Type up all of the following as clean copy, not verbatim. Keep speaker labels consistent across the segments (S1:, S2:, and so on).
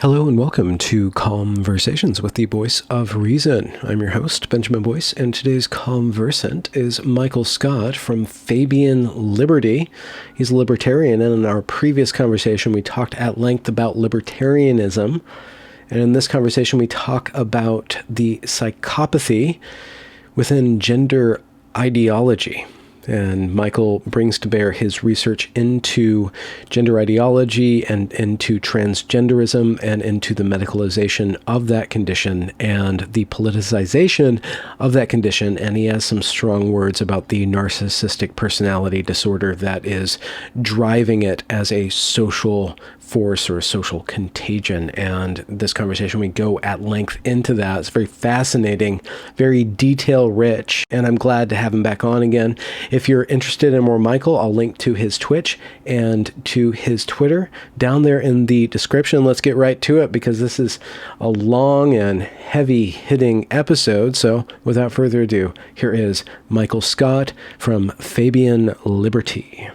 S1: Hello and welcome to Conversations with the Voice of Reason. I'm your host, Benjamin Boyce, and today's conversant is Michael Scott from Fabian Liberty. He's a libertarian, and in our previous conversation we talked at length about libertarianism, and in this conversation we talk about the psychopathy within gender ideology. And Michael brings to bear his research into gender ideology and into transgenderism and into the medicalization of that condition and the politicization of that condition. And he has some strong words about the narcissistic personality disorder that is driving it as a social force or a social contagion. And this conversation, we go at length into that. It's very fascinating, very detail rich, and I'm glad to have him back on again. If you're interested in more Michael, I'll link to his Twitch and to his Twitter down there in the description. Let's get right to it because this is a long and heavy hitting episode. So without further ado, here is Michael Scott from Fabian Liberty.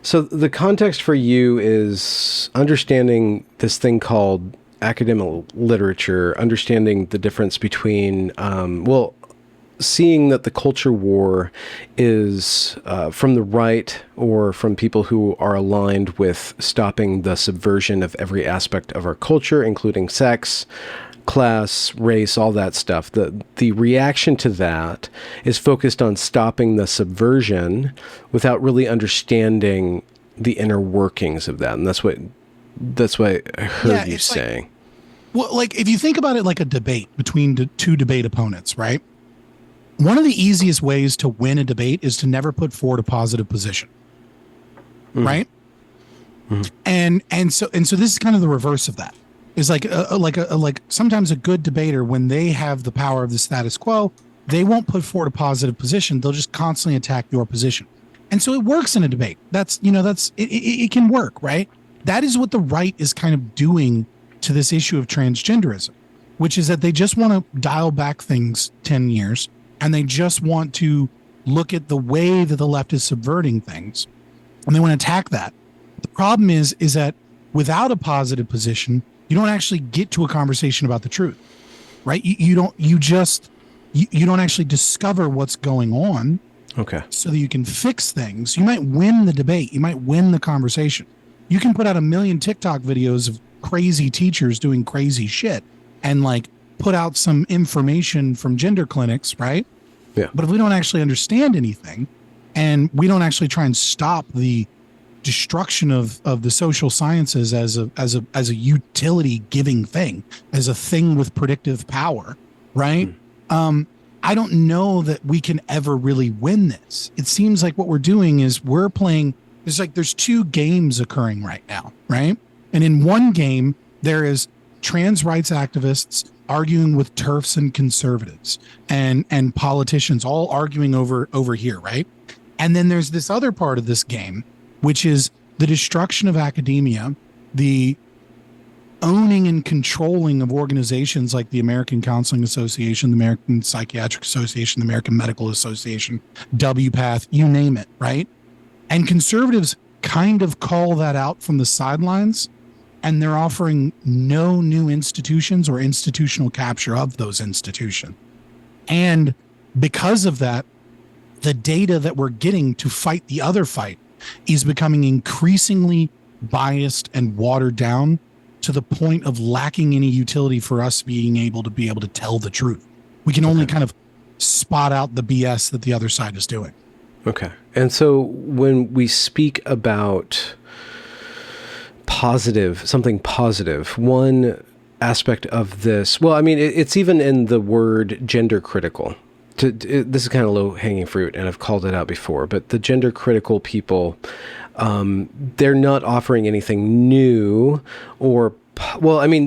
S1: So the context for you is understanding this thing called academic literature, understanding the difference between, seeing that the culture war is from the right or from people who are aligned with stopping the subversion of every aspect of our culture, including sex, class, race, all that stuff. The reaction to that is focused on stopping the subversion without really understanding the inner workings of that. And that's what I heard you saying.
S2: If you think about it like a debate between the two debate opponents, right? One of the easiest ways to win a debate is to never put forward a positive position. Right? And so this is kind of the reverse of that. Is like sometimes a good debater, when they have the power of the status quo, they won't put forward a positive position. They'll just constantly attack your position. And so it works in a debate. It can work, right? That is what the right is kind of doing to this issue of transgenderism, which is that they just want to dial back things 10 years and they just want to look at the way that the left is subverting things and they want to attack that. The problem is that without a positive position, you don't actually get to a conversation about the truth, right? You don't actually discover what's going on.
S1: Okay.
S2: So that you can fix things. You might win the debate. You might win the conversation. You can put out 1 million TikTok videos of crazy teachers doing crazy shit and like put out some information from gender clinics, right?
S1: Yeah.
S2: But if we don't actually understand anything and we don't actually try and stop the destruction of the social sciences as a utility giving thing, as a thing with predictive power, right? I don't know that we can ever really win this. It seems like what we're doing is we're playing, there's two games occurring right now, right? And in one game, there is trans rights activists arguing with TERFs and conservatives and politicians all arguing over here, right? And then there's this other part of this game, which is the destruction of academia, the owning and controlling of organizations like the American Counseling Association, the American Psychiatric Association, the American Medical Association, WPATH, you name it, right? And conservatives kind of call that out from the sidelines, and they're offering no new institutions or institutional capture of those institutions. And because of that, the data that we're getting to fight the other fight is becoming increasingly biased and watered down to the point of lacking any utility for us being able to tell the truth. We can only kind of spot out the BS that the other side is doing.
S1: Okay. And so when we speak about something positive, one aspect of this, it's even in the word gender critical. This is kind of low-hanging fruit, and I've called it out before, but the gender critical people, they're not offering anything new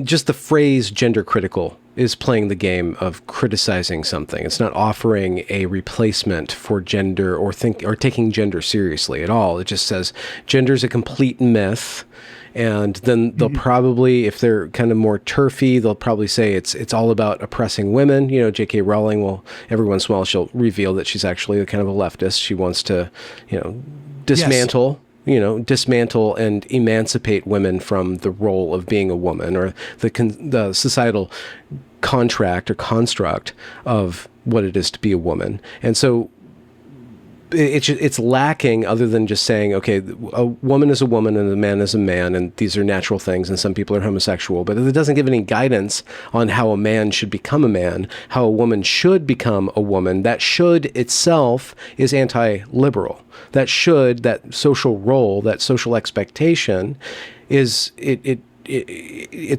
S1: just the phrase gender critical is playing the game of criticizing something. It's not offering a replacement for gender or taking gender seriously at all. It just says gender is a complete myth. And then they'll probably, if they're kind of more turfy, they'll probably say it's all about oppressing women. J.K. Rowling will, every once in a while, she'll reveal that she's actually kind of a leftist. She wants to, dismantle dismantle and emancipate women from the role of being a woman, or the societal contract or construct of what it is to be a woman. And so it's lacking, other than just saying, okay, a woman is a woman and a man is a man, and these are natural things, and some people are homosexual, but it doesn't give any guidance on how a man should become a man, how a woman should become a woman. That should itself is anti-liberal. That social role, that social expectation it's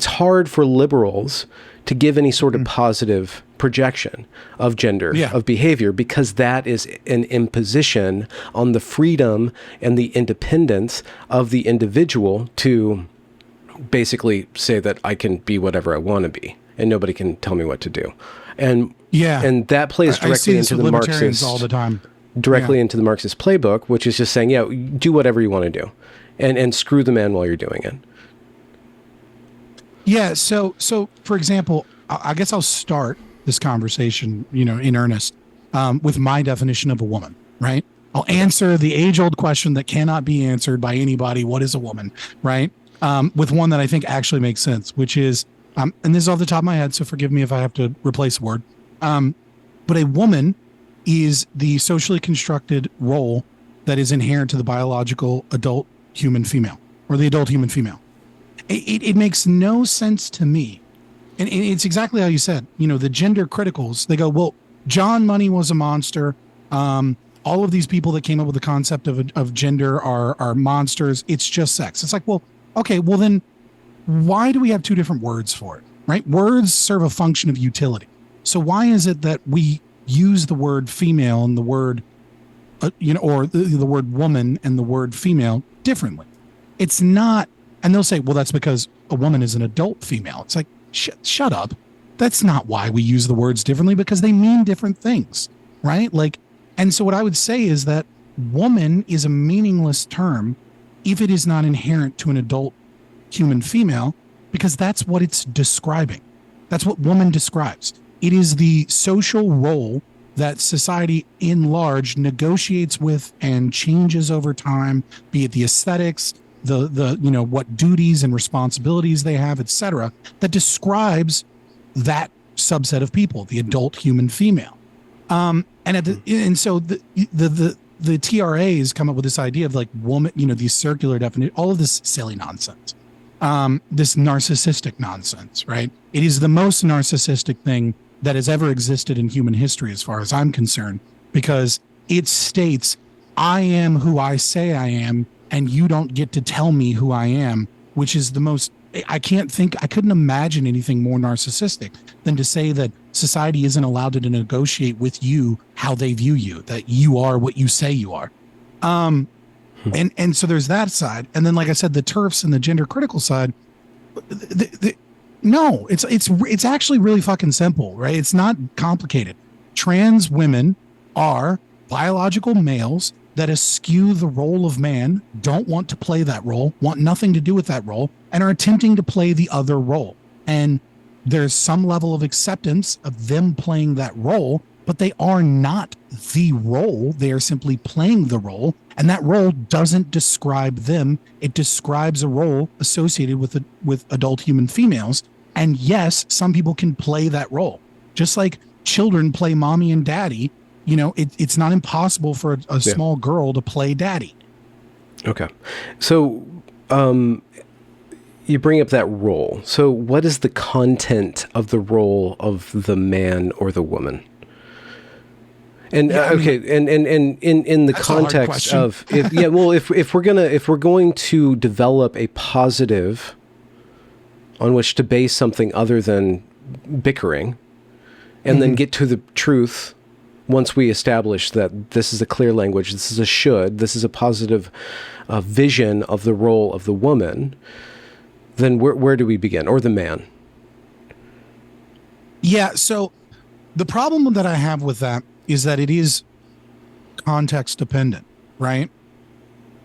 S1: hard for liberals to give any sort of positive projection of gender, of behavior, because that is an imposition on the freedom and the independence of the individual to basically say that I can be whatever I want to be and nobody can tell me what to do. And that plays directly into the Marxist
S2: all the time.
S1: Directly into the Marxist playbook, which is just saying, do whatever you want to do and screw the man while you're doing it.
S2: Yeah. So for example, I guess I'll start this conversation, in earnest, with my definition of a woman, right? I'll answer the age-old question that cannot be answered by anybody. What is a woman, right? With one that I think actually makes sense, which is, and this is off the top of my head, so forgive me if I have to replace a word. But a woman is the socially constructed role that is inherent to the biological adult human female, or the adult human female. It makes no sense to me. And it's exactly how you said, the gender criticals, they go, well, John Money was a monster. All of these people that came up with the concept of gender are monsters. It's just sex. It's like, well, okay, well then why do we have two different words for it, right? Words serve a function of utility. So why is it that we use the word female and the word, or the word woman and the word female differently? It's not. And they'll say, well, that's because a woman is an adult female. It's like, shut up. That's not why we use the words differently, because they mean different things, right? And so what I would say is that woman is a meaningless term if it is not inherent to an adult human female, because that's what it's describing. That's what woman describes. It is the social role that society in large negotiates with and changes over time, be it the aesthetics, the what duties and responsibilities they have, etc., that describes that subset of people, the adult human female. So the TRAs come up with this idea of woman, these circular definition, all of this silly nonsense, this narcissistic nonsense, right? It is the most narcissistic thing that has ever existed in human history, as far as I'm concerned, because it states, I am who I say I am, and you don't get to tell me who I am, which is the most, I couldn't imagine anything more narcissistic than to say that society isn't allowed to negotiate with you how they view you, that you are what you say you are. And so there's that side. And then, like I said, the TERFs and the gender critical side, no, it's actually really fucking simple, right? It's not complicated. Trans women are biological males that eschew the role of man, don't want to play that role, want nothing to do with that role, and are attempting to play the other role. And there's some level of acceptance of them playing that role, but they are not the role. They are simply playing the role, and that role doesn't describe them. It describes a role associated with adult human females. And yes, some people can play that role, just like children play mommy and daddy. It's not impossible for a small girl to play daddy. Okay.
S1: So you bring up that role. So what is the content of the role of the man or the woman? And in the context of if we're going to develop a positive on which to base something other than bickering, and then get to the truth. Once we establish that this is a clear language, this is this is a positive vision of the role of the woman, then where do we begin? Or the man?
S2: Yeah, so the problem that I have with that is that it is context dependent, right?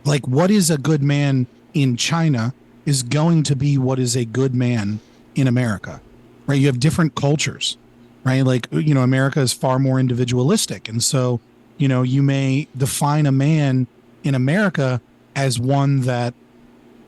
S2: Like, what is a good man in China is going to be what is a good man in America, right? You have different cultures. Right. Like, America is far more individualistic. And so, you may define a man in America as one that,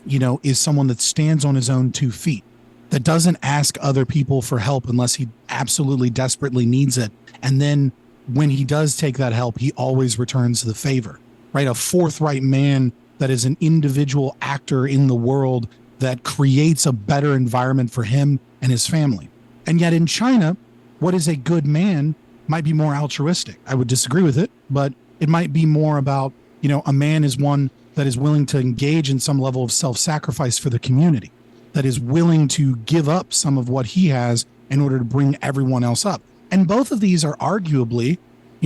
S2: is someone that stands on his own 2 feet, that doesn't ask other people for help unless he absolutely desperately needs it. And then when he does take that help, he always returns the favor, right? A forthright man that is an individual actor in the world that creates a better environment for him and his family. And yet in China, what is a good man might be more altruistic. I would disagree with it, but it might be more about, a man is one that is willing to engage in some level of self-sacrifice for the community, that is willing to give up some of what he has in order to bring everyone else up. And both of these are arguably,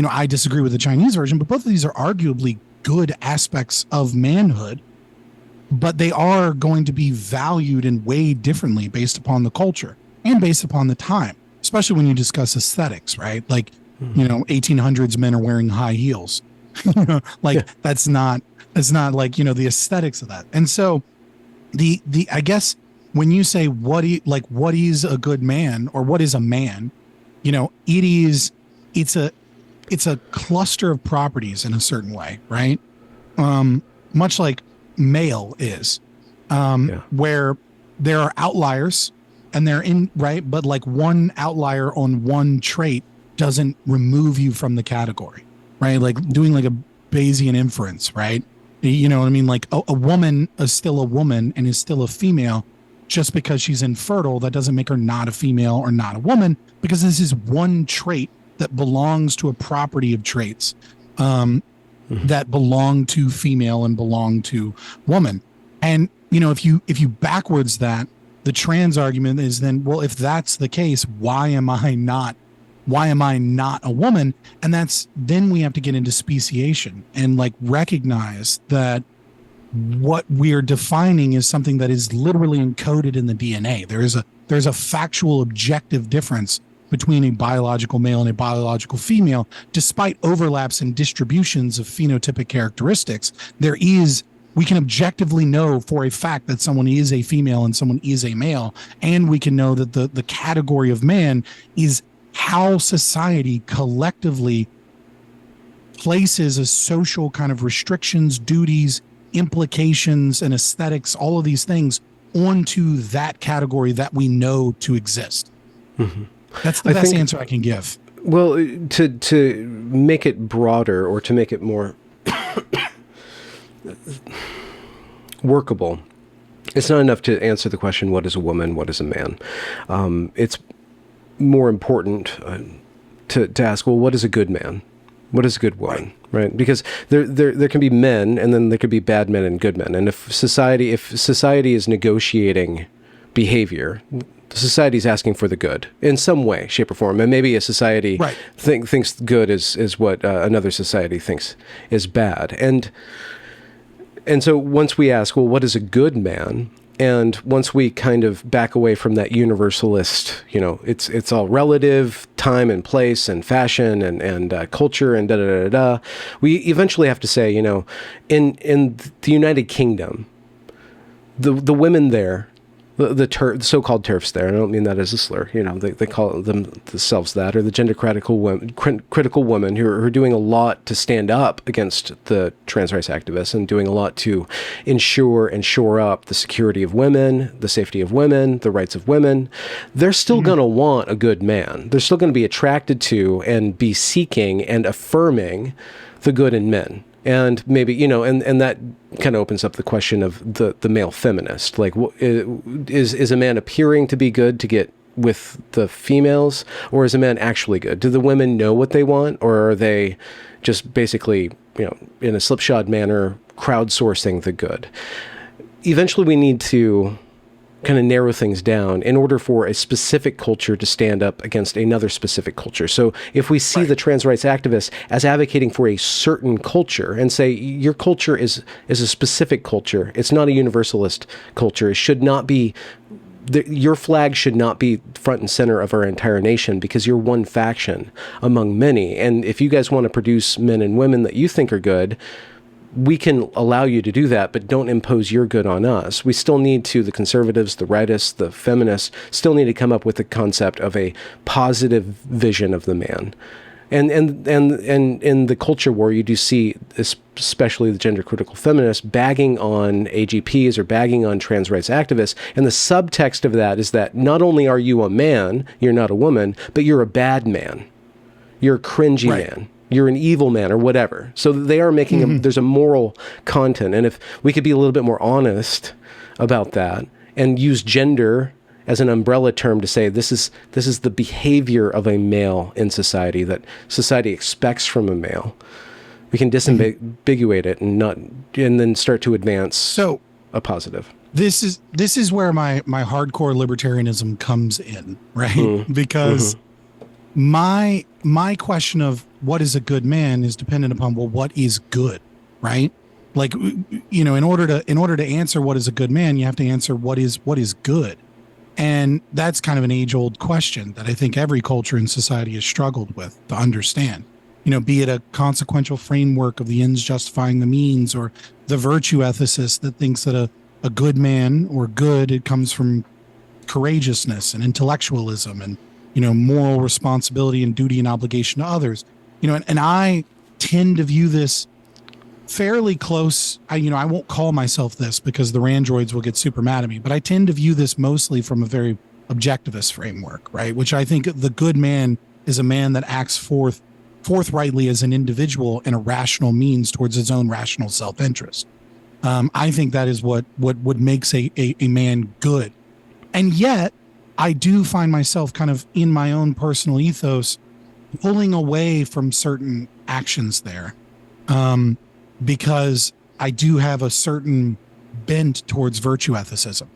S2: I disagree with the Chinese version, but both of these are arguably good aspects of manhood, but they are going to be valued and weighed differently based upon the culture and based upon the time, especially when you discuss aesthetics, right? Like, 1800s men are wearing high heels, that's not like, the aesthetics of that. And so I guess when you say what is a good man or what is a man, it's a cluster of properties in a certain way, right? Much like male is, where there are outliers and they're in, right? But like one outlier on one trait doesn't remove you from the category, right? Like doing like a Bayesian inference, right? You know what I mean? Like a woman is still a woman and is still a female. Just because she's infertile, that doesn't make her not a female or not a woman, because this is one trait that belongs to a property of traits that belong to female and belong to woman. And, if you backwards that, the trans argument is then, well, if that's the case, why am I not a woman? And then we have to get into speciation and like recognize that what we're defining is something that is literally encoded in the DNA. There's a factual objective difference between a biological male and a biological female, despite overlaps and distributions of phenotypic characteristics. We can objectively know for a fact that someone is a female and someone is a male. And we can know that the category of man is how society collectively places a social kind of restrictions, duties, implications, and aesthetics, all of these things onto that category that we know to exist. Mm-hmm. That's the best answer I can give.
S1: Well, to make it broader or to make it more workable, it's not enough to answer the question, what is a woman, what is a man? It's more important to ask, well, what is a good man? What is a good woman? Right? Because there can be men, and then there could be bad men and good men. And if society is negotiating behavior, society is asking for the good in some way, shape, or form. And maybe a society thinks good is what another society thinks is bad. And so once we ask, well, what is a good man? And once we kind of back away from that universalist, it's all relative, time and place and fashion and culture and da-da-da-da, we eventually have to say, in the United Kingdom, the women there, the so-called TERFs there, I don't mean that as a slur, they call themselves that, or the gender critical women who are doing a lot to stand up against the trans rights activists and doing a lot to ensure and shore up the security of women, the safety of women, the rights of women. They're still going to want a good man. They're still going to be attracted to and be seeking and affirming the good in men. And maybe, and that kind of opens up the question of the male feminist. Like, is a man appearing to be good to get with the females, or is a man actually good? Do the women know what they want, or are they just basically, in a slipshod manner, crowdsourcing the good? Eventually, we need to kind of narrow things down in order for a specific culture to stand up against another specific culture. So if we see the trans rights activists as advocating for a certain culture and say, your culture is a specific culture, it's not a universalist culture, it should not be, your flag should not be front and center of our entire nation because you're one faction among many. And if you guys want to produce men and women that you think are good, we can allow you to do that, but don't impose your good on us. We still need to, the conservatives, the rightists, the feminists, still need to come up with the concept of a positive vision of the man. And in the culture war, you do see, especially the gender critical feminists, bagging on AGPs or bagging on trans rights activists. And the subtext of that is that not only are you a man, you're not a woman, but you're a bad man. You're a cringy man. You're an evil man or whatever. So they are making there's a moral content. And if we could be a little bit more honest about that and use gender as an umbrella term to say this is the behavior of a male in society that society expects from a male, we can disambiguate it and then start to advance a positive.
S2: This is where my hardcore libertarianism comes in, right? Because my question of what is a good man is dependent upon, well, what is good, right? Like, you know, in order to answer what is a good man, you have to answer what is good. And that's kind of an age-old question that I think every culture and society has struggled with to understand. You know, be it a consequential framework of the ends justifying the means, or the virtue ethicist that thinks that a good man or good, it comes from courageousness and intellectualism and, you know, moral responsibility and duty and obligation to others. You know, and I tend to view this fairly close. I won't call myself this because the Randroids will get super mad at me, but I tend to view this mostly from a very objectivist framework, right? Which I think the good man is a man that acts forthrightly as an individual in a rational means towards his own rational self-interest. I think that is what makes a man good. And yet I do find myself kind of in my own personal ethos pulling away from certain actions there. Because I do have a certain bent towards virtue ethicism.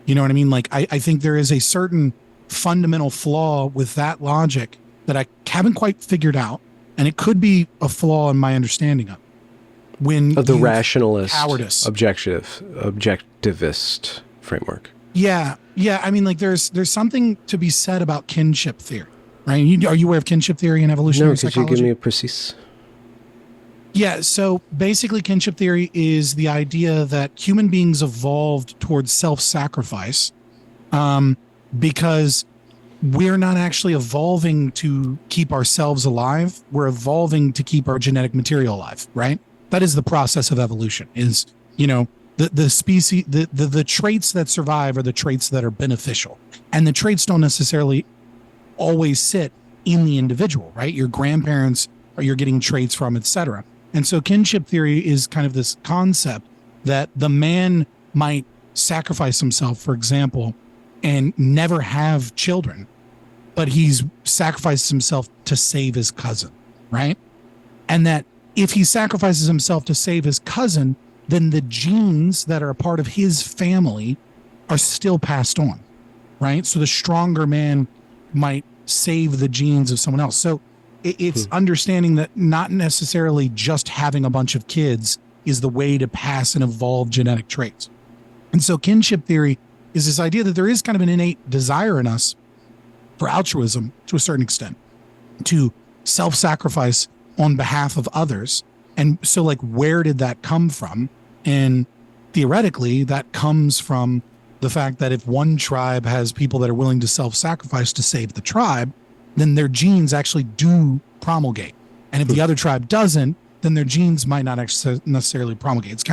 S2: You know what I mean? Like, I think there is a certain fundamental flaw with that logic that I haven't quite figured out. And it could be a flaw in my understanding of the
S1: rationalist,
S2: cowardice,
S1: objectivist framework.
S2: Yeah. I mean, like, there's something to be said about kinship theory, right? Are you aware of kinship theory and evolutionary psychology?
S1: No, could you give me a precise?
S2: Yeah, so basically kinship theory is the idea that human beings evolved towards self-sacrifice because we're not actually evolving to keep ourselves alive. We're evolving to keep our genetic material alive, right? That is the process of evolution, is, you know, the species, the traits that survive are the traits that are beneficial. And the traits don't necessarily always sit in the individual, right? Your grandparents are you're getting traits from, etc. And so kinship theory is kind of this concept that the man might sacrifice himself, for example, and never have children, but he's sacrificed himself to save his cousin, right? And that if he sacrifices himself to save his cousin, then the genes that are a part of his family are still passed on, right? So the stronger man might save the genes of someone else. So it's understanding that not necessarily just having a bunch of kids is the way to pass and evolve genetic traits. And so kinship theory is this idea that there is kind of an innate desire in us for altruism to a certain extent, to self-sacrifice on behalf of others. And so, like, where did that come from? And theoretically, that comes from the fact that if one tribe has people that are willing to self-sacrifice to save the tribe, then their genes actually do promulgate. And if the other tribe doesn't, then their genes might not necessarily promulgate.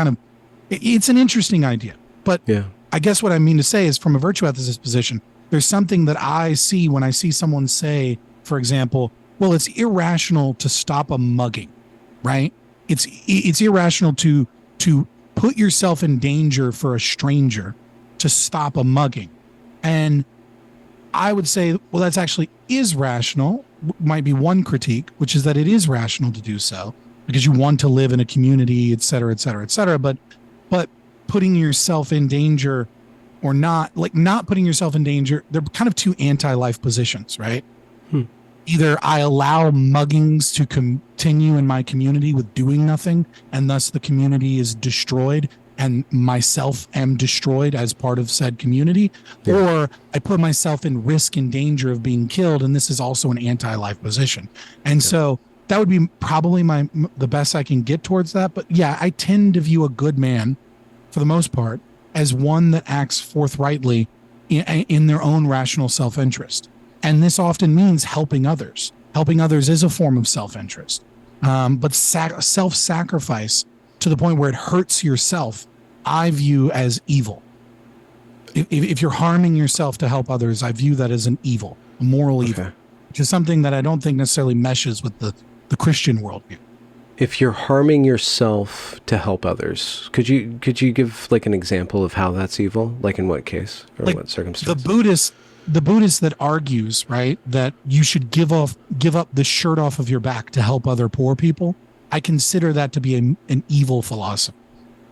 S2: It's an interesting idea. But I guess what I mean to say is, from a virtue ethicist position, there's something that I see when I see someone say, for example, well, it's irrational to stop a mugging, right? It's irrational to put yourself in danger for a stranger to stop a mugging. And I would say, well, that's actually is rational, might be one critique, which is that it is rational to do so because you want to live in a community, et cetera, et cetera, et cetera. But putting yourself in danger or not putting yourself in danger, they're kind of two anti-life positions, right? Either I allow muggings to continue in my community with doing nothing, and thus the community is destroyed and myself am destroyed as part of said community, or I put myself in risk and danger of being killed, and this is also an anti-life position. And so that would be probably the best I can get towards that. But yeah, I tend to view a good man, for the most part, as one that acts forthrightly in their own rational self-interest. And this often means helping others. Helping others is a form of self-interest. But self-sacrifice to the point where it hurts yourself, I view as evil. If you're harming yourself to help others, I view that as an evil, a moral evil, which is something that I don't think necessarily meshes with the Christian worldview.
S1: If you're harming yourself to help others, could you give like an example of how that's evil? Like in what case or
S2: like
S1: what circumstance?
S2: The Buddhist that argues, right, that you should give up the shirt off of your back to help other poor people, I consider that to be an evil philosophy,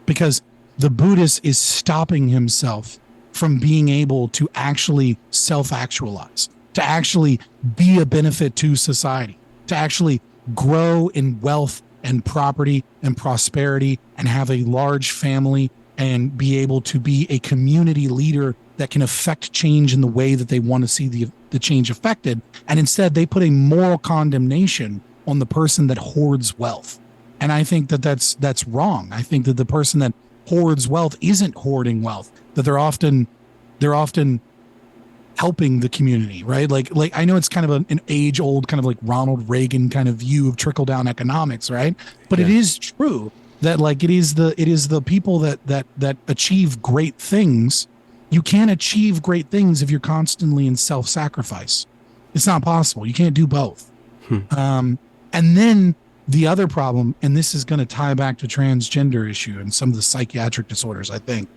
S2: because the Buddhist is stopping himself from being able to actually self-actualize, to actually be a benefit to society, to actually grow in wealth and property and prosperity and have a large family and be able to be a community leader that can affect change in the way that they want to see the change affected. And instead they put a moral condemnation on the person that hoards wealth. And I think that that's wrong. I think that the person that hoards wealth isn't hoarding wealth, that they're often helping the community, right? Like I know it's kind of an age-old kind of like Ronald Reagan kind of view of trickle-down economics, right? But it is true that like it is the people that achieve great things. You can't achieve great things if you're constantly in self-sacrifice. It's not possible. You can't do both. And then the other problem, and this is going to tie back to transgender issue and some of the psychiatric disorders, I think,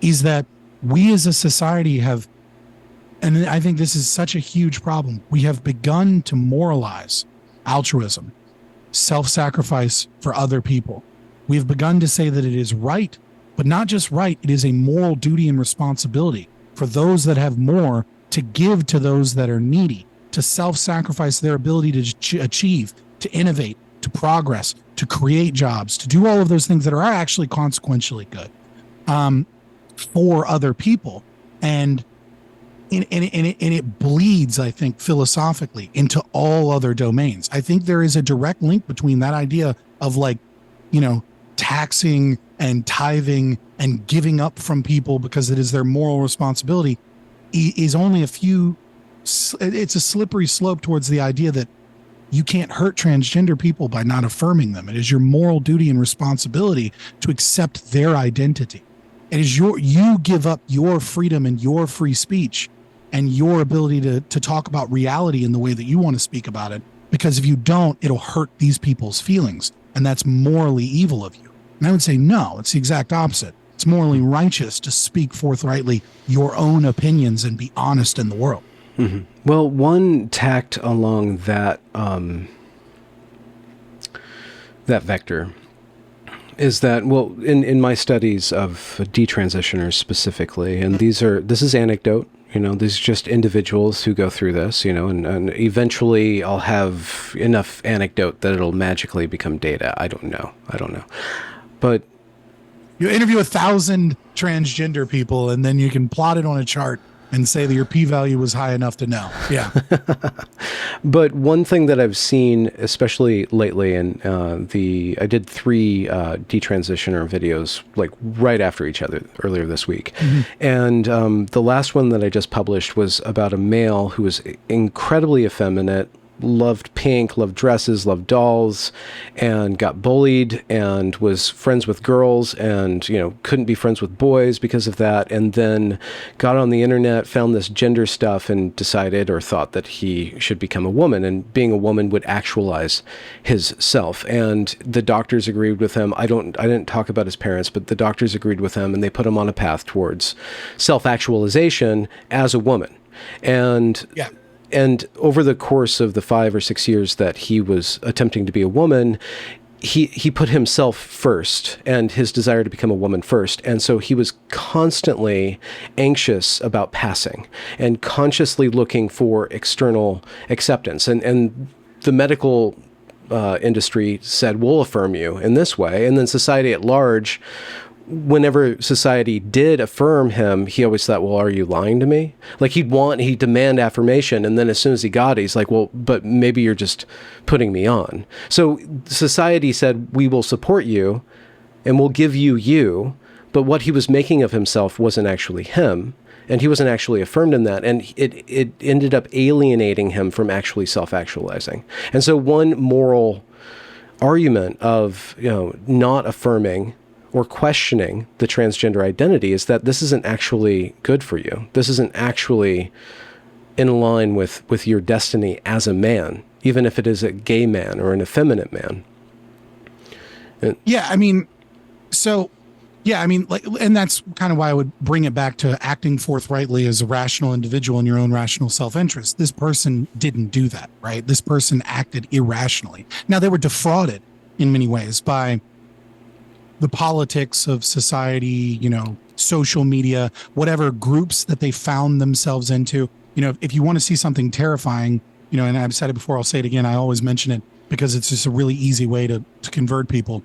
S2: is that we as a society have, and I think this is such a huge problem, we have begun to moralize altruism, self-sacrifice for other people. We have begun to say that it is right, but not just right, it is a moral duty and responsibility for those that have more to give to those that are needy, to self-sacrifice their ability to achieve, to innovate, to progress, to create jobs, to do all of those things that are actually consequentially good for other people. And it bleeds, I think, philosophically into all other domains. I think there is a direct link between that idea of like, taxing and tithing and giving up from people because it is their moral responsibility is only it's a slippery slope towards the idea that you can't hurt transgender people by not affirming them. It is your moral duty and responsibility to accept their identity. It is you give up your freedom and your free speech and your ability to talk about reality in the way that you want to speak about it, because if you don't, it'll hurt these people's feelings, and that's morally evil of you. And I would say, no, it's the exact opposite. It's morally righteous to speak forthrightly your own opinions and be honest in the world.
S1: Mm-hmm. Well, one tact along that that vector is that, well, in my studies of detransitioners specifically, and this is anecdote, these are just individuals who go through this, and eventually I'll have enough anecdote that it'll magically become data. I don't know. But
S2: you interview 1,000 transgender people and then you can plot it on a chart and say that your p-value was high enough to know. Yeah.
S1: But one thing that I've seen, especially lately, and I did 3 detransitioner videos like right after each other earlier this week. Mm-hmm. And the last one that I just published was about a male who was incredibly effeminate, loved pink, loved dresses, loved dolls, and got bullied and was friends with girls and, couldn't be friends with boys because of that. And then got on the internet, found this gender stuff and decided or thought that he should become a woman, and being a woman would actualize his self. And the doctors agreed with him. I didn't talk about his parents, but the doctors agreed with him and they put him on a path towards self-actualization as a woman. And yeah. And over the course of the 5 or 6 years that he was attempting to be a woman, he put himself first and his desire to become a woman first. And so he was constantly anxious about passing and consciously looking for external acceptance. And the medical industry said, we'll affirm you in this way. And then society at large, whenever society did affirm him, he always thought, well, are you lying to me? Like he'd demand affirmation. And then as soon as he got it, he's like, well, but maybe you're just putting me on. So society said, we will support you and we'll give you you. But what he was making of himself wasn't actually him. And he wasn't actually affirmed in that. And it ended up alienating him from actually self-actualizing. And so one moral argument of, not affirming or questioning the transgender identity is that this isn't actually good for you. This isn't actually in line with your destiny as a man, even if it is a gay man or an effeminate man.
S2: And that's kind of why I would bring it back to acting forthrightly as a rational individual in your own rational self-interest. This person didn't do that, right? This person acted irrationally. Now, they were defrauded in many ways by the politics of society, social media, whatever groups that they found themselves into. If you want to see something terrifying, and I've said it before, I'll say it again. I always mention it because it's just a really easy way to convert people.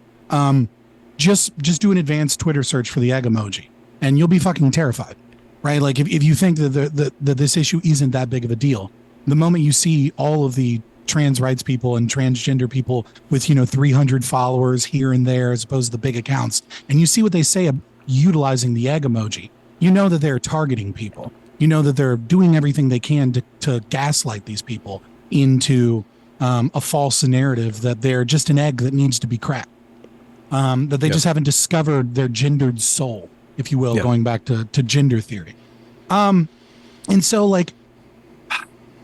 S2: Just do an advanced Twitter search for the egg emoji and you'll be fucking terrified, right? Like if you think that this issue isn't that big of a deal, the moment you see all of the trans rights people and transgender people with, 300 followers here and there, as opposed to the big accounts, and you see what they say utilizing the egg emoji, that they're targeting people, that they're doing everything they can to gaslight these people into a false narrative that they're just an egg that needs to be cracked. That they just haven't discovered their gendered soul, if you will, going back to gender theory. And so,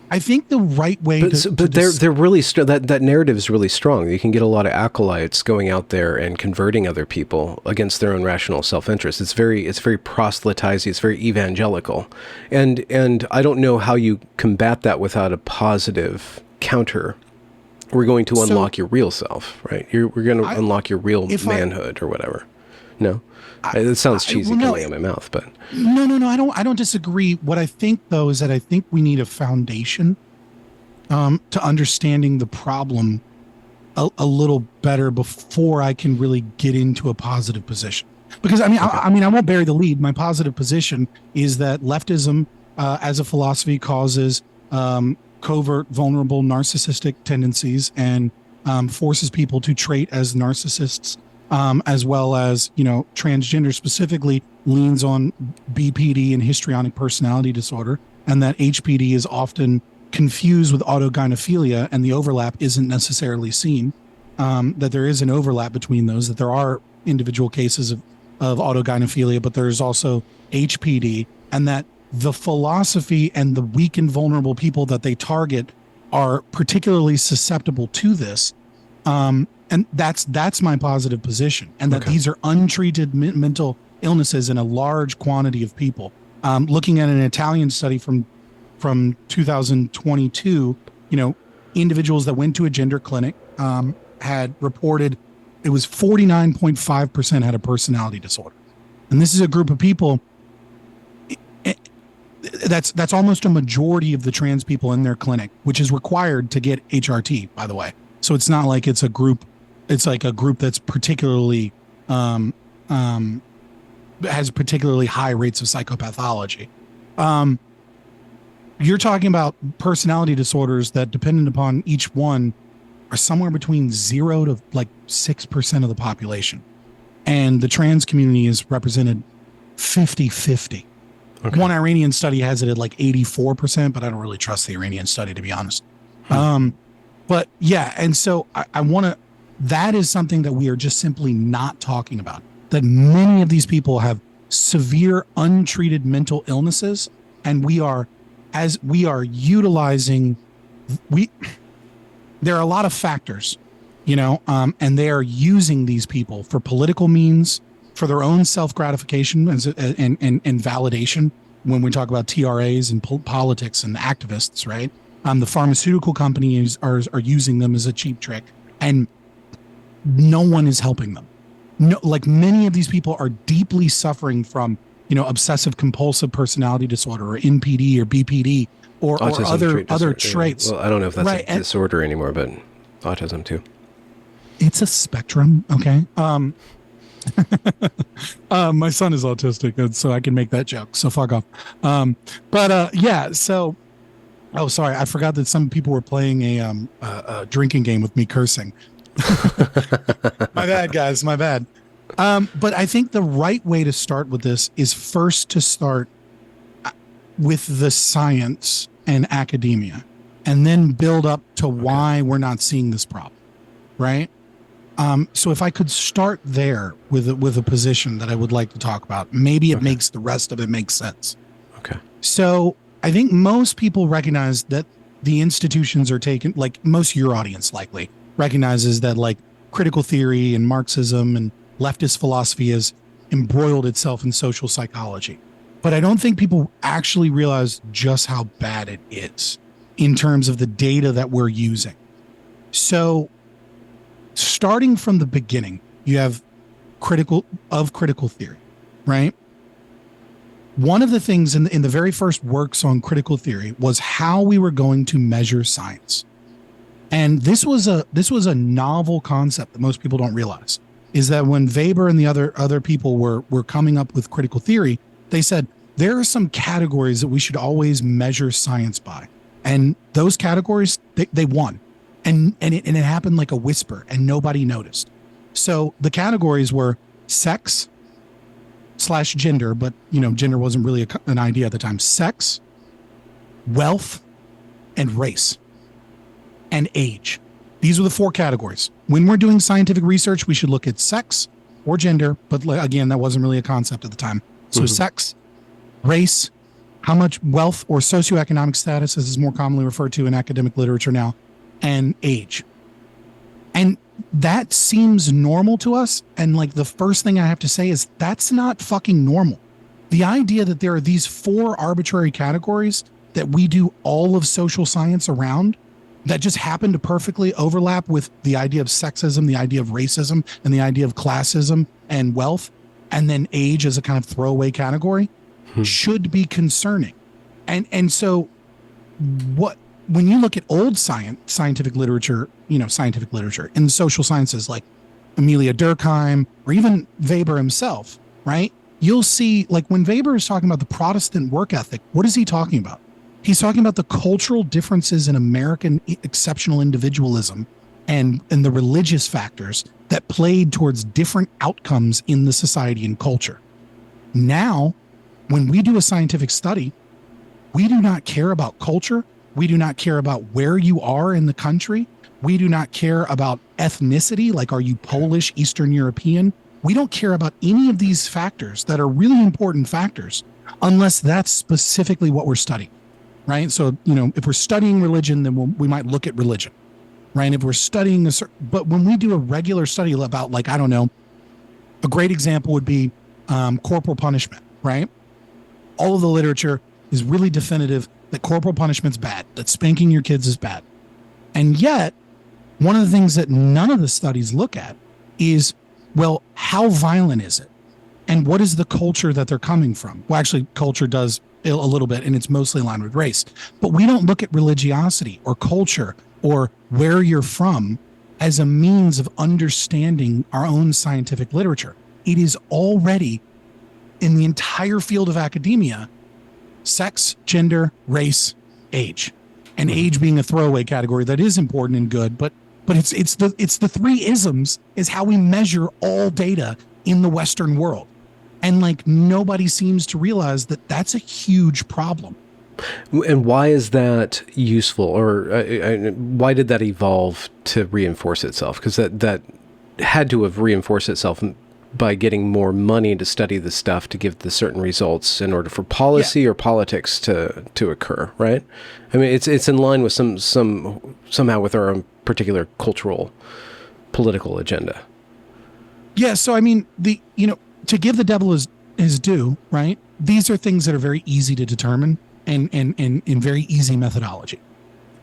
S2: I think the right way
S1: they're really that narrative is really strong. You can get a lot of acolytes going out there and converting other people against their own rational self-interest. It's very proselytizing. It's very evangelical, and I don't know how you combat that without a positive counter. We're going to unlock your real self, right? We're going to unlock your real manhood or whatever. No, it sounds cheesy coming out of my mouth, but
S2: no. I don't disagree. What I think though is that I think we need a foundation to understanding the problem a little better before I can really get into a positive position. Because I won't bury the lead. My positive position is that leftism as a philosophy causes covert, vulnerable, narcissistic tendencies and forces people to trait as narcissists, as well as, transgender specifically leans on BPD and histrionic personality disorder, and that HPD is often confused with autogynephilia, and the overlap isn't necessarily seen, that there is an overlap between those, that there are individual cases of autogynephilia, but there's also HPD, and that the philosophy and the weak and vulnerable people that they target are particularly susceptible to this. And that's my positive position. And that these are untreated mental illnesses in a large quantity of people. Looking at an Italian study from 2022, individuals that went to a gender clinic had reported it was 49.5% had a personality disorder. And this is a group of people that's almost a majority of the trans people in their clinic, which is required to get HRT, by the way. So it's not like it's a group. It's like a group that's particularly has particularly high rates of psychopathology. You're talking about personality disorders that, dependent upon each one, are somewhere between 0 to 6% of the population. And the trans community is represented 50-50. Okay. One Iranian study has it at 84%, but I don't really trust the Iranian study, to be honest. But yeah, and so I want to, that is something that we are just simply not talking about. That many of these people have severe untreated mental illnesses, and we are utilizing, there are a lot of factors, and they are using these people for political means, for their own self-gratification and validation. When we talk about TRAs and politics and activists, right? The pharmaceutical companies are using them as a cheap trick, and no one is helping them. No, many of these people are deeply suffering from, obsessive compulsive personality disorder, or NPD or BPD, or other traits.
S1: Well, I don't know if that's a disorder anymore, but autism too.
S2: It's a spectrum. Okay. My son is autistic, and so I can make that joke. So fuck off. Yeah. So, oh, sorry, I forgot that some people were playing a drinking game with me cursing. My bad, guys. My bad. But I think the right way to start with this is first to start. with the science and academia, and then build up to why we're not seeing this problem, right? So if I could start there with a position that I would like to talk about, maybe it makes the rest of it make sense.
S1: Okay.
S2: So I think most people recognize that the institutions are taken, like most your audience likely recognizes that like critical theory and Marxism and leftist philosophy has embroiled itself in social psychology. But I don't think people actually realize just how bad it is in terms of the data that we're using. So starting from the beginning, you have critical theory, right? One of the things in the very first works on critical theory was how we were going to measure science. And this was a novel concept that most people don't realize, is that when Weber and the other people were coming up with critical theory, they said there are some categories that we should always measure science by. And those categories, they won. And it happened like a whisper and nobody noticed. So the categories were sex / gender, but gender wasn't really an idea at the time. Sex, wealth, and race, and age. These were the 4 categories. When we're doing scientific research, we should look at sex or gender, but again, that wasn't really a concept at the time. So sex, race, how much wealth or socioeconomic status, as is more commonly referred to in academic literature now, and age. And that seems normal to us. And like the first thing I have to say is that's not fucking normal. The idea that there are these 4 arbitrary categories that we do all of social science around that just happen to perfectly overlap with the idea of sexism, the idea of racism, and the idea of classism and wealth, and then age as a kind of throwaway category should be concerning. And so when you look at old scientific literature in the social sciences, like Amelia Durkheim or even Weber himself, right? You'll see, like when Weber is talking about the Protestant work ethic, what is he talking about? He's talking about the cultural differences in American exceptional individualism and the religious factors that played towards different outcomes in the society and culture. Now, when we do a scientific study, we do not care about culture. We do not care about where you are in the country. We do not care about ethnicity, like are you Polish, Eastern European? We don't care about any of these factors that are really important factors unless that's specifically what we're studying, right? So, if we're studying religion, then we might look at religion, right? If we're studying but when we do a regular study about, like, I don't know, a great example would be corporal punishment, right? All of the literature is really definitive that corporal punishment's bad, that spanking your kids is bad. And yet, one of the things that none of the studies look at is, well, how violent is it? And what is the culture that they're coming from? Well, actually, culture does a little bit, and it's mostly aligned with race. But we don't look at religiosity or culture or where you're from as a means of understanding our own scientific literature. It is already in the entire field of academia: sex, gender, race, age, and age being a throwaway category that is important and good, but it's the 3 isms is how we measure all data in the Western world. And like nobody seems to realize that that's a huge problem.
S1: And why is that useful, or why did that evolve to reinforce itself? Because that had to have reinforced itself by getting more money to study the stuff to give the certain results in order for policy or politics to occur, right? I mean, it's in line with somehow with our own particular cultural, political agenda.
S2: Yeah. So I mean, to give the devil his due, right? These are things that are very easy to determine and in very easy methodology.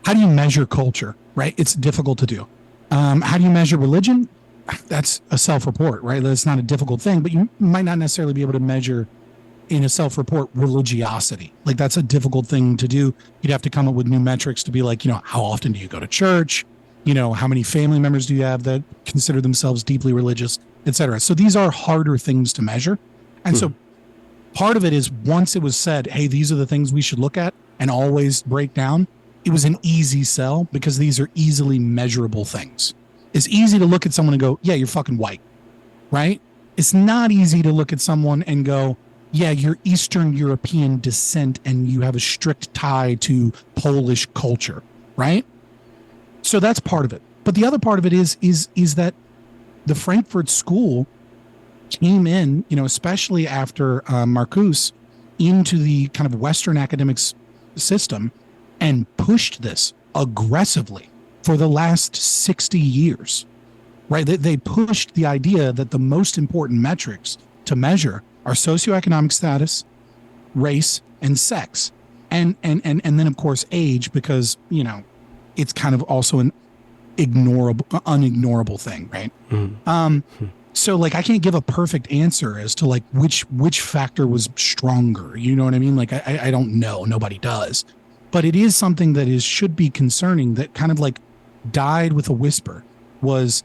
S2: How do you measure culture, right? It's difficult to do. How do you measure religion? That's a self-report, right? That's not a difficult thing, but you might not necessarily be able to measure in a self-report religiosity. Like that's a difficult thing to do. You'd have to come up with new metrics to be like, how often do you go to church? How many family members do you have that consider themselves deeply religious, et cetera. So these are harder things to measure. And so part of it is once it was said, hey, these are the things we should look at and always break down, it was an easy sell because these are easily measurable things. It's easy to look at someone and go, yeah, you're fucking white, right? It's not easy to look at someone and go, yeah, you're Eastern European descent and you have a strict tie to Polish culture, right? So that's part of it. But the other part of it is that the Frankfurt School came in, especially after Marcuse, into the kind of Western academics system and pushed this aggressively for the last 60 years, right? They pushed the idea that the most important metrics to measure are socioeconomic status, race, and sex. And then of course age, because, it's kind of also an unignorable thing, right? So like I can't give a perfect answer as to like which factor was stronger. You know what I mean? Like I don't know. Nobody does. But it is something that should be concerning, that kind of like died with a whisper, was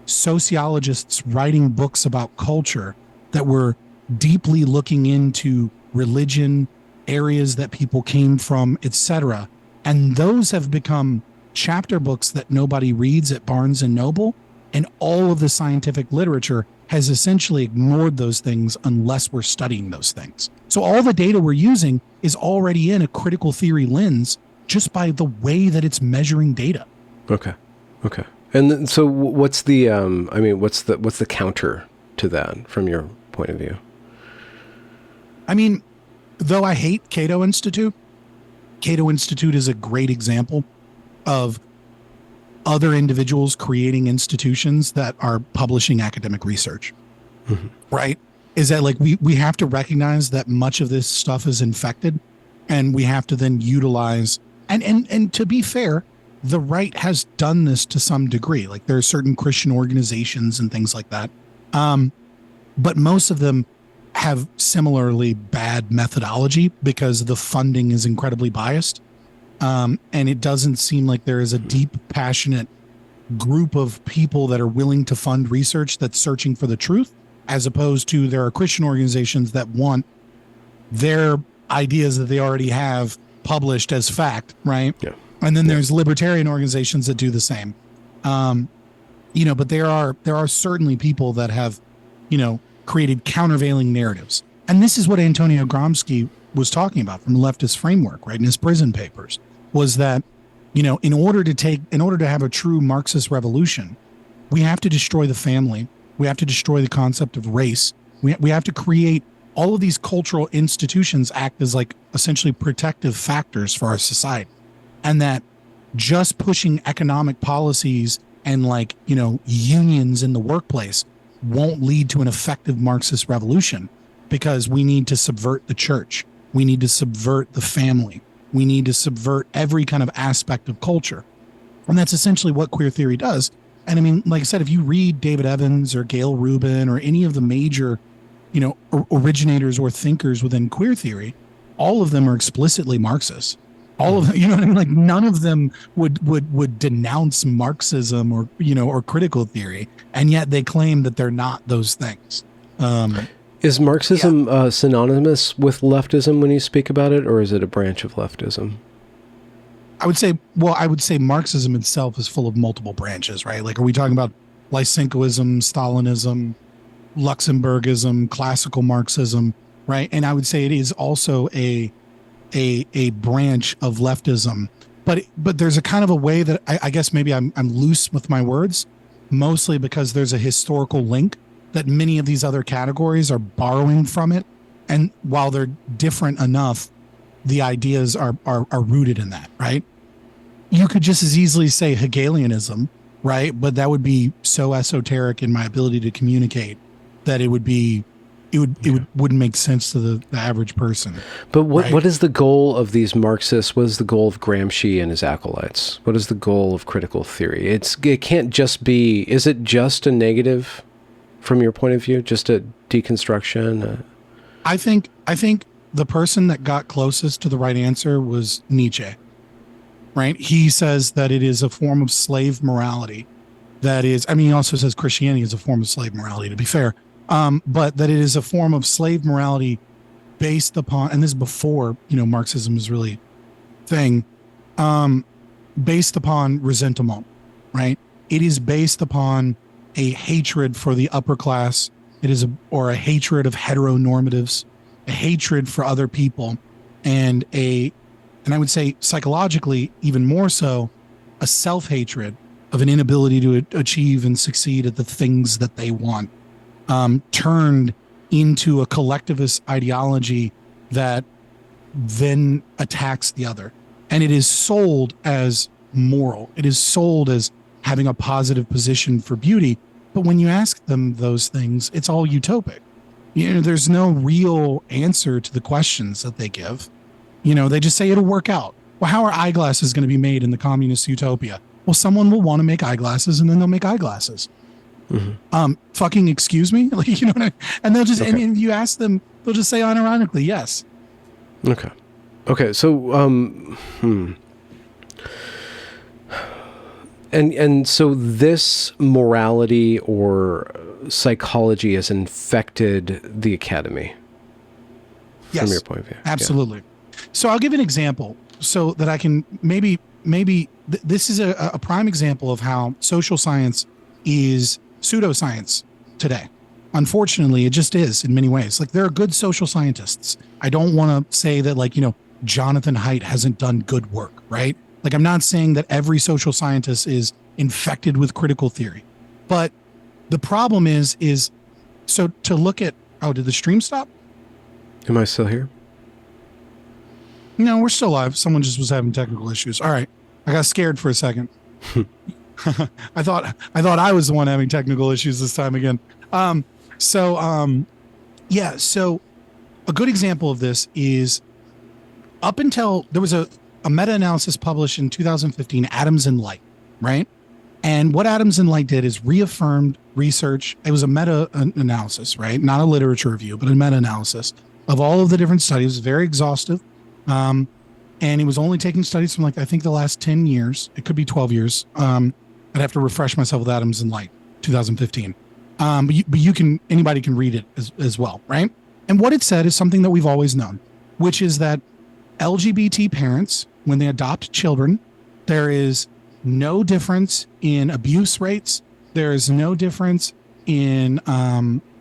S2: sociologists writing books about culture that were deeply looking into religion, areas that people came from, etc. And those have become chapter books that nobody reads at Barnes and Noble. And all of the scientific literature has essentially ignored those things unless we're studying those things. So all the data we're using is already in a critical theory lens just by the way that it's measuring data.
S1: Okay. And so what's the, what's the counter to that from your point of view?
S2: I mean, though I hate Cato Institute is a great example of other individuals creating institutions that are publishing academic research, right? Is that like we have to recognize that much of this stuff is infected, and we have to then utilize, and to be fair, the right has done this to some degree. Like there are certain Christian organizations and things like that. But most of them have similarly bad methodology because the funding is incredibly biased. And it doesn't seem like there is a deep, passionate group of people that are willing to fund research that's searching for the truth, as opposed to there are Christian organizations that want their ideas that they already have published as fact, right?
S1: Yeah.
S2: And then there's libertarian organizations that do the same. But there are certainly people that have, created countervailing narratives. And this is what Antonio Gramsci was talking about from the leftist framework, right? In his prison papers, was that, in order to have a true Marxist revolution, we have to destroy the family. We have to destroy the concept of race. We have to create all of these cultural institutions act as like essentially protective factors for our society. And that just pushing economic policies and like, unions in the workplace won't lead to an effective Marxist revolution, because we need to subvert the church. We need to subvert the family. We need to subvert every kind of aspect of culture. And that's essentially what queer theory does. And I mean, like I said, if you read David Evans or Gail Rubin or any of the major, originators or thinkers within queer theory, all of them are explicitly Marxist. All of them, you know what I mean? Like none of them would denounce Marxism or critical theory. And yet they claim that they're not those things.
S1: Is Marxism synonymous with leftism when you speak about it, or is it a branch of leftism?
S2: I would say Marxism itself is full of multiple branches, right? Like, are we talking about Lysenkoism, Stalinism, Luxemburgism, classical Marxism, right? And I would say it is also a branch of leftism, but there's a kind of a way that I guess maybe I'm loose with my words, mostly because there's a historical link that many of these other categories are borrowing from it. And while they're different enough, the ideas are rooted in that, right? You could just as easily say Hegelianism, right? But that would be so esoteric in my ability to communicate that it wouldn't make sense to the average person.
S1: But what is the goal of these Marxists? What is the goal of Gramsci and his acolytes? What is the goal of critical theory? It can't just be, is it just a negative from your point of view, just a deconstruction?
S2: I think the person that got closest to the right answer was Nietzsche, right? He says that it is a form of slave morality. That is, I mean, he also says Christianity is a form of slave morality, to be fair. But that it is a form of slave morality based upon, and this is before, Marxism is really thing, based upon resentment, right? It is based upon a hatred for the upper class. It is a hatred of heteronormatives. a hatred for other people, and I would say psychologically even more so, a self-hatred of an inability to achieve and succeed at the things that they want, turned into a collectivist ideology that then attacks the other. And it is sold as moral. It is sold as having a positive position for beauty. But when you ask them those things, it's all utopic. There's no real answer to the questions that they give. They just say it'll work out. Well, how are eyeglasses going to be made in the communist utopia? Well, someone will want to make eyeglasses, and then they'll make eyeglasses. Mm-hmm. Fucking excuse me? Like, what I mean? And they'll just, and you ask them, they'll just say unironically, yes.
S1: Okay. So, And so this morality or psychology has infected the academy.
S2: Yes,
S1: from your point of view.
S2: Absolutely. Yeah. So I'll give an example so that I can maybe this is a prime example of how social science is pseudoscience today. Unfortunately, it just is in many ways. Like, there are good social scientists. I don't want to say that, Jonathan Haidt hasn't done good work, right? Like, I'm not saying that every social scientist is infected with critical theory, but the problem is so to look at, did the stream stop?
S1: Am I still here?
S2: No, we're still live. Someone just was having technical issues. All right. I got scared for a second. I thought I was the one having technical issues this time again. So a good example of this is up until there was a meta-analysis published in 2015, Atoms and Light, right? And what Atoms and Light did is reaffirmed research. It was a meta-analysis, right? Not a literature review, but a meta-analysis of all of the different studies, very exhaustive. And it was only taking studies from, I think the last 10 years. It could be 12 years. I'd have to refresh myself with Atoms and Light, 2015. But anybody can read it as well, right? And what it said is something that we've always known, which is that LGBT parents, when they adopt children, there is no difference in abuse rates. There is no difference in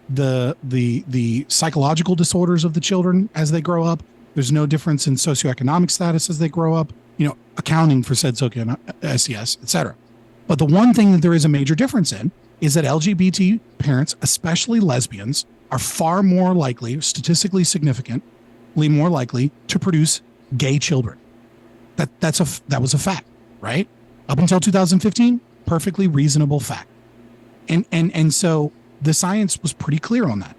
S2: the psychological disorders of the children as they grow up. There's no difference in socioeconomic status as they grow up, accounting for said SES, et cetera. But the one thing that there is a major difference in is that LGBT parents, especially lesbians, are far more likely, statistically significantly more likely, to produce gay children. That was a fact, right? Up until 2015, perfectly reasonable fact. And so the science was pretty clear on that.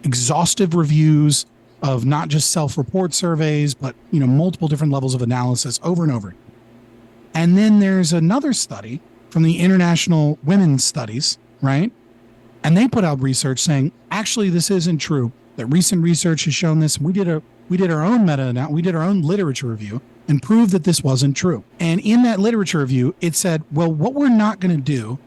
S2: Exhaustive reviews of not just self-report surveys, but multiple different levels of analysis over and over. And then there's another study from the International Women's Studies, right? And they put out research saying, actually, this isn't true. That recent research has shown this. We did our own we did our own literature review and proved that this wasn't true. And in that literature review, it said, well, what we're not going to do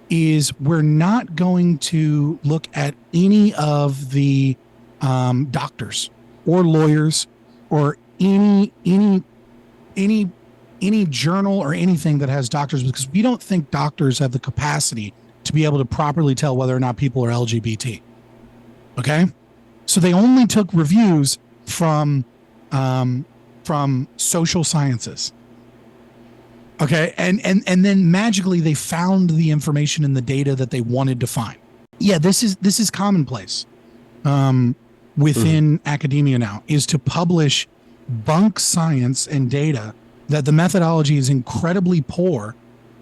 S2: is we're not going to look at any of the doctors or lawyers or any journal or anything that has doctors, because we don't think doctors have the capacity to be able to properly tell whether or not people are LGBT. Okay? So they only took reviews from social sciences. Okay, and then magically they found the information in the data that they wanted to find. Yeah, this is commonplace within academia now, is to publish bunk science and data that the methodology is incredibly poor,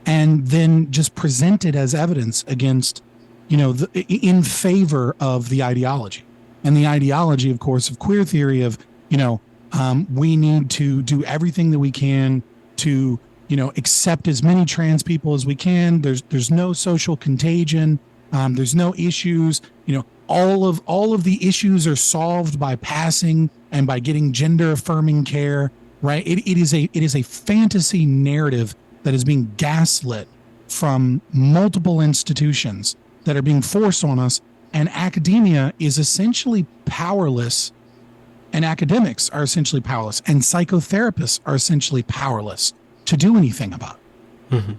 S2: and then just present it as evidence against, in favor of the ideology. And the ideology, of course, of queer theory of, we need to do everything that we can to, accept as many trans people as we can. There's no social contagion. There's no issues. All of the issues are solved by passing and by getting gender affirming care. Right? It is a fantasy narrative that is being gaslit from multiple institutions that are being forced on us, and academia is essentially powerless, and academics are essentially powerless, and psychotherapists are essentially powerless to do anything about it.
S1: Mm-hmm.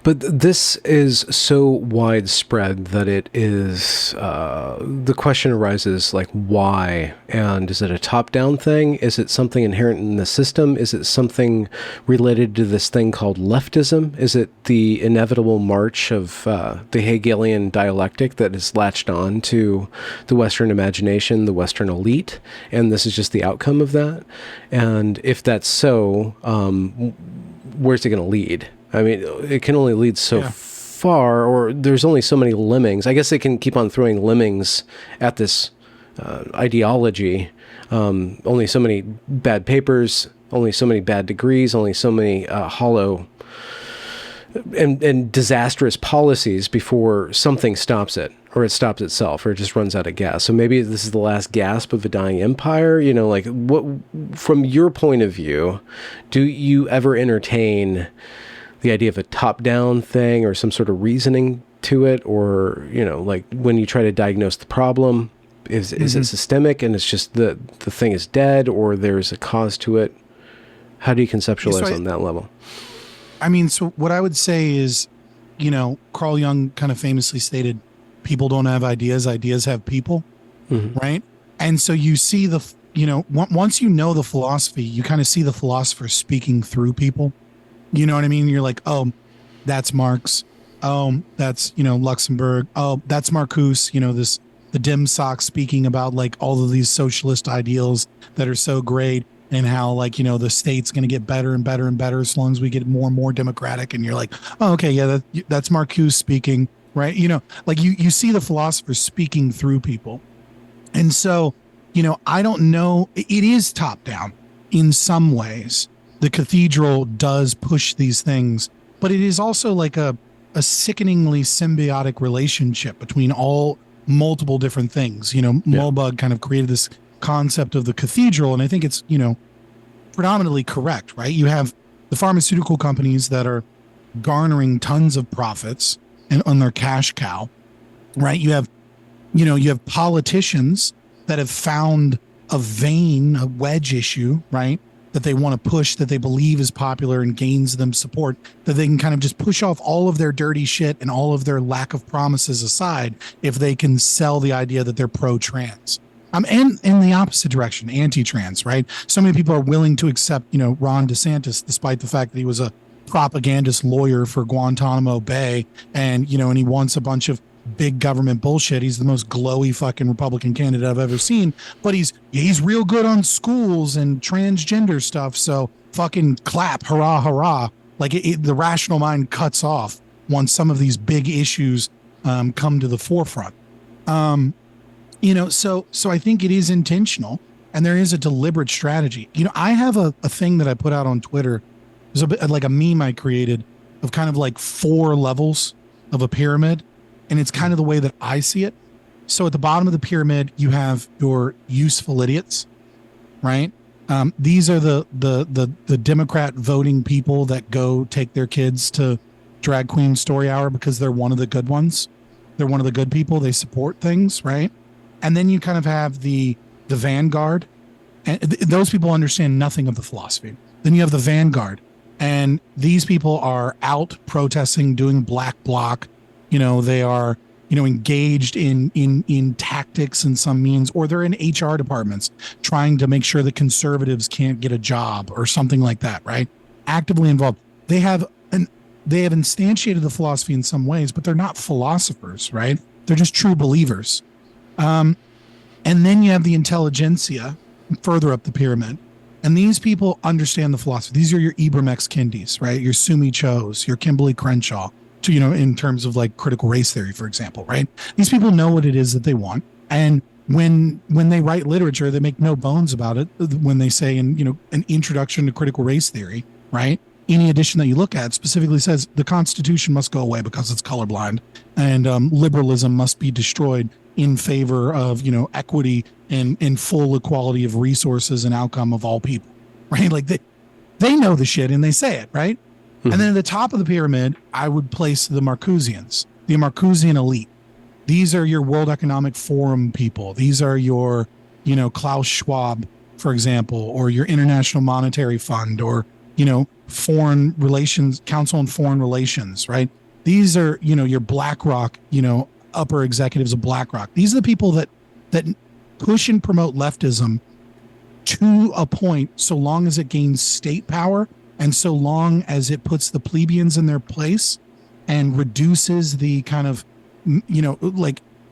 S1: But this is so widespread that it is, the question arises, like, why? And is it a top-down thing? Is it something inherent in the system? Is it something related to this thing called leftism? Is it the inevitable march of the Hegelian dialectic that is latched on to the Western imagination, the Western elite, and this is just the outcome of that? And if that's so, where's it going to lead? I mean, it can only lead so far, or there's only so many lemmings. I guess they can keep on throwing lemmings at this ideology. Only so many bad papers, only so many bad degrees, only so many hollow and disastrous policies before something stops it, or it stops itself, or it just runs out of gas. So maybe this is the last gasp of a dying empire. You know, like, what, from your point of view, do you ever entertain the idea of a top-down thing or some sort of reasoning to it? Or, you know, like, when you try to diagnose the problem, is it systemic and it's just the thing is dead, or there's a cause to it? How do you conceptualize on that level?
S2: I mean, so what I would say is, you know, Carl Jung kind of famously stated, people don't have ideas, ideas have people, right? And so you see once you know the philosophy, you kind of see the philosopher speaking through people. You know what I mean? You're like, oh, that's Marx. Oh, that's, you know, Luxembourg. Oh, that's Marcuse, you know, the dim sock speaking about like all of these socialist ideals that are so great, and how, like, you know, the state's going to get better and better and better as long as we get more and more democratic. And you're like, oh, okay, yeah, that's Marcuse speaking, right? You know, like you see the philosophers speaking through people. And so, you know, I don't know, it is top down in some ways. The cathedral does push these things, but it is also like a sickeningly symbiotic relationship between all multiple different things. You know, Mulbug kind of created this concept of the cathedral, and I think it's, you know, predominantly correct, right? You have the pharmaceutical companies that are garnering tons of profits and on their cash cow, right? You have politicians that have found a vein, a wedge issue, right, that they want to push, that they believe is popular and gains them support, that they can kind of just push off all of their dirty shit and all of their lack of promises aside if they can sell the idea that they're pro-trans. And in the opposite direction, anti-trans, right? So many people are willing to accept, you know, Ron DeSantis, despite the fact that he was a propagandist lawyer for Guantanamo Bay, and, you know, and he wants a bunch of big government bullshit. He's the most glowy fucking Republican candidate I've ever seen, but he's real good on schools and transgender stuff. So fucking clap, hurrah, hurrah. Like the rational mind cuts off once some of these big issues come to the forefront. You know, so I think it is intentional, and there is a deliberate strategy. You know, I have a thing that I put out on Twitter. There's a bit like a meme I created of kind of like 4 levels of a pyramid. And it's kind of the way that I see it. So at the bottom of the pyramid, you have your useful idiots, right? These are the Democrat voting people that go take their kids to drag queen story hour because they're one of the good ones. They're one of the good people. They support things, right? And then you kind of have the vanguard, and those people understand nothing of the philosophy. Then you have the vanguard, and these people are out protesting, doing black bloc. You know, they are, you know, engaged in tactics and some means, or they're in HR departments trying to make sure that conservatives can't get a job or something like that, right? Actively involved. They have instantiated the philosophy in some ways, but they're not philosophers, right? They're just true believers. And then you have the intelligentsia further up the pyramid. And these people understand the philosophy. These are your Ibram X. Kendis, right? Your Sumi Cho's, your Kimberly Crenshaw, to, you know, in terms of like critical race theory, for example, right? These people know what it is that they want. And when they write literature, they make no bones about it. When they say, you know, an introduction to critical race theory, right? Any edition that you look at specifically says the Constitution must go away because it's colorblind, and liberalism must be destroyed in favor of, you know, equity and full equality of resources and outcome of all people, right? Like they know the shit and they say it, right? And then at the top of the pyramid, I would place the Marcusians, the Marcusian elite. These are your World Economic Forum people. These are your, you know, Klaus Schwab, for example, or your International Monetary Fund, or foreign relations, council on foreign relations, right? These are, your BlackRock, upper executives of BlackRock. These are the people that push and promote leftism to a point, so long as it gains state power and so long as it puts the plebeians in their place and reduces the kind of,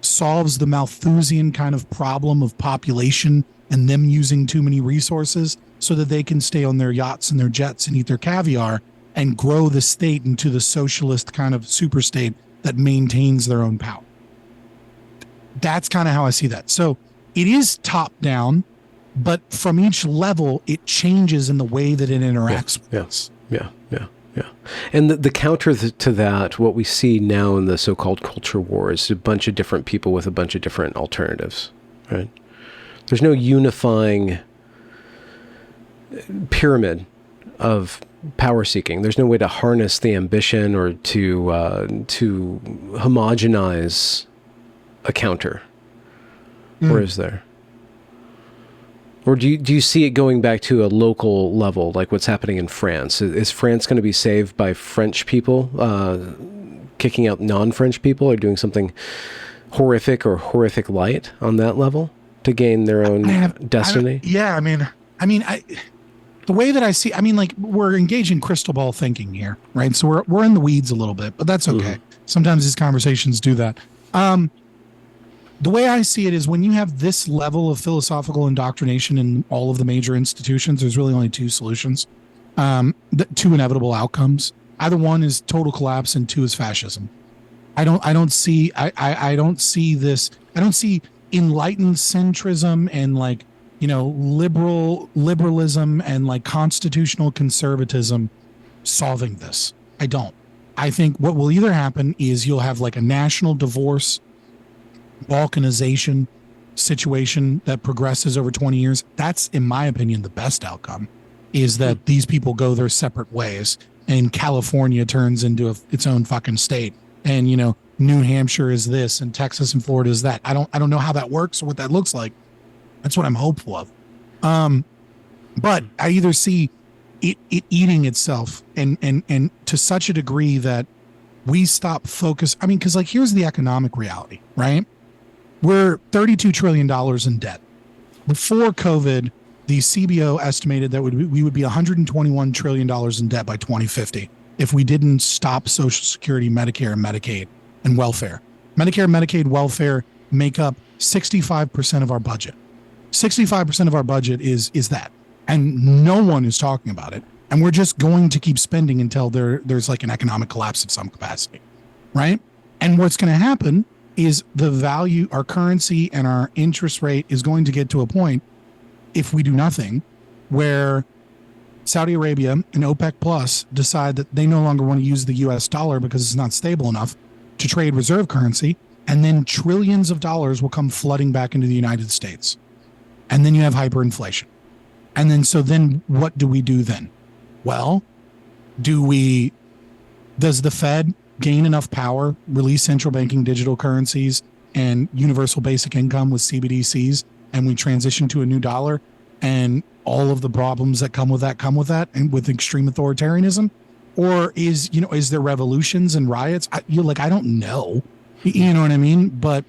S2: solves the Malthusian kind of problem of population and them using too many resources so that they can stay on their yachts and their jets and eat their caviar and grow the state into the socialist kind of super state that maintains their own power. That's kind of how I see that. So it is top down, but from each level, it changes in the way that it interacts with us.
S1: Yeah. And the counter to that, what we see now in the so-called culture war, is a bunch of different people with a bunch of different alternatives, right? There's no unifying pyramid of power seeking. There's no way to harness the ambition or to homogenize a counter. Or is there? Or do you see it going back to a local level, like what's happening in France? Is France going to be saved by French people kicking out non-French people, or doing something horrific or horrific light on that level to gain their own destiny?
S2: The way that I see, we're engaging crystal ball thinking here, right? So we're in the weeds a little bit, but that's okay. Sometimes these conversations do that. The way I see it is when you have this level of philosophical indoctrination in all of the major institutions, there's really only two solutions, two inevitable outcomes. Either one is total collapse and two is fascism. I don't see this. I don't see enlightened centrism and liberalism and constitutional conservatism solving this. I don't. I think what will either happen is you'll have a national divorce, balkanization situation that progresses over 20 years. That's, in my opinion, the best outcome, is that these people go their separate ways and California turns into its own fucking state. And, New Hampshire is this and Texas and Florida is that. I don't know how that works or what that looks like. That's what I'm hopeful of. But I either see it eating itself and to such a degree that we stop focus. Because here's the economic reality, right? We're $32 trillion in debt. Before COVID, the CBO estimated that we would be $121 trillion in debt by 2050 if we didn't stop Social Security, Medicare, and Medicaid and welfare. Medicare and Medicaid welfare make up 65% of our budget. 65% of our budget is that. And no one is talking about it. And we're just going to keep spending until there's an economic collapse of some capacity, right? And what's going to happen is the value, our currency and our interest rate is going to get to a point, if we do nothing, where Saudi Arabia and OPEC Plus decide that they no longer want to use the US dollar because it's not stable enough to trade reserve currency. And then trillions of dollars will come flooding back into the United States. And then you have hyperinflation. And then what do we do then? Well, does the Fed gain enough power, release central banking digital currencies and universal basic income with CBDCs, and we transition to a new dollar, and all of the problems that come with that, and with extreme authoritarianism? Or is there revolutions and riots? I don't know. You know what I mean? But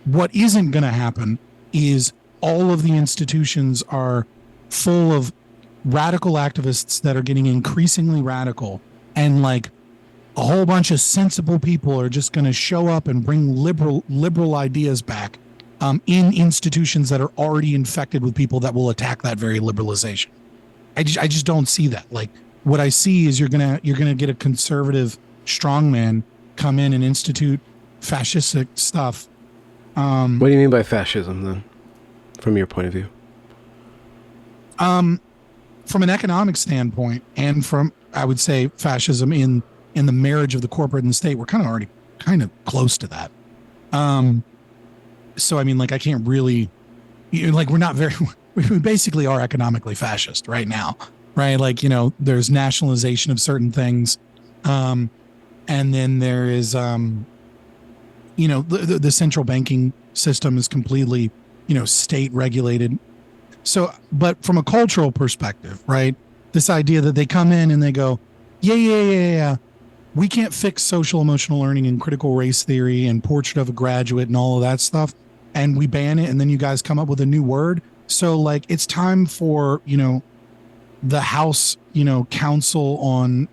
S2: what isn't going to happen is all of the institutions are full of radical activists that are getting increasingly radical, and a whole bunch of sensible people are just going to show up and bring liberal ideas back in institutions that are already infected with people that will attack that very liberalization. I just don't see that. What I see is you're gonna get a conservative strongman come in and institute fascistic stuff.
S1: What do you mean by fascism then, from your point of view?
S2: From an economic standpoint, and from, I would say, fascism in the marriage of the corporate and the state, we're already close to that. So I can't really, we're not very, we basically are economically fascist right now, right? There's nationalization of certain things, and then there is, the central banking system is completely, state regulated. So, but from a cultural perspective, right? This idea that they come in and they go, yeah. We can't fix social emotional learning and critical race theory and portrait of a graduate and all of that stuff. And we ban it. And then you guys come up with a new word. So like, it's time for, the House, Council on,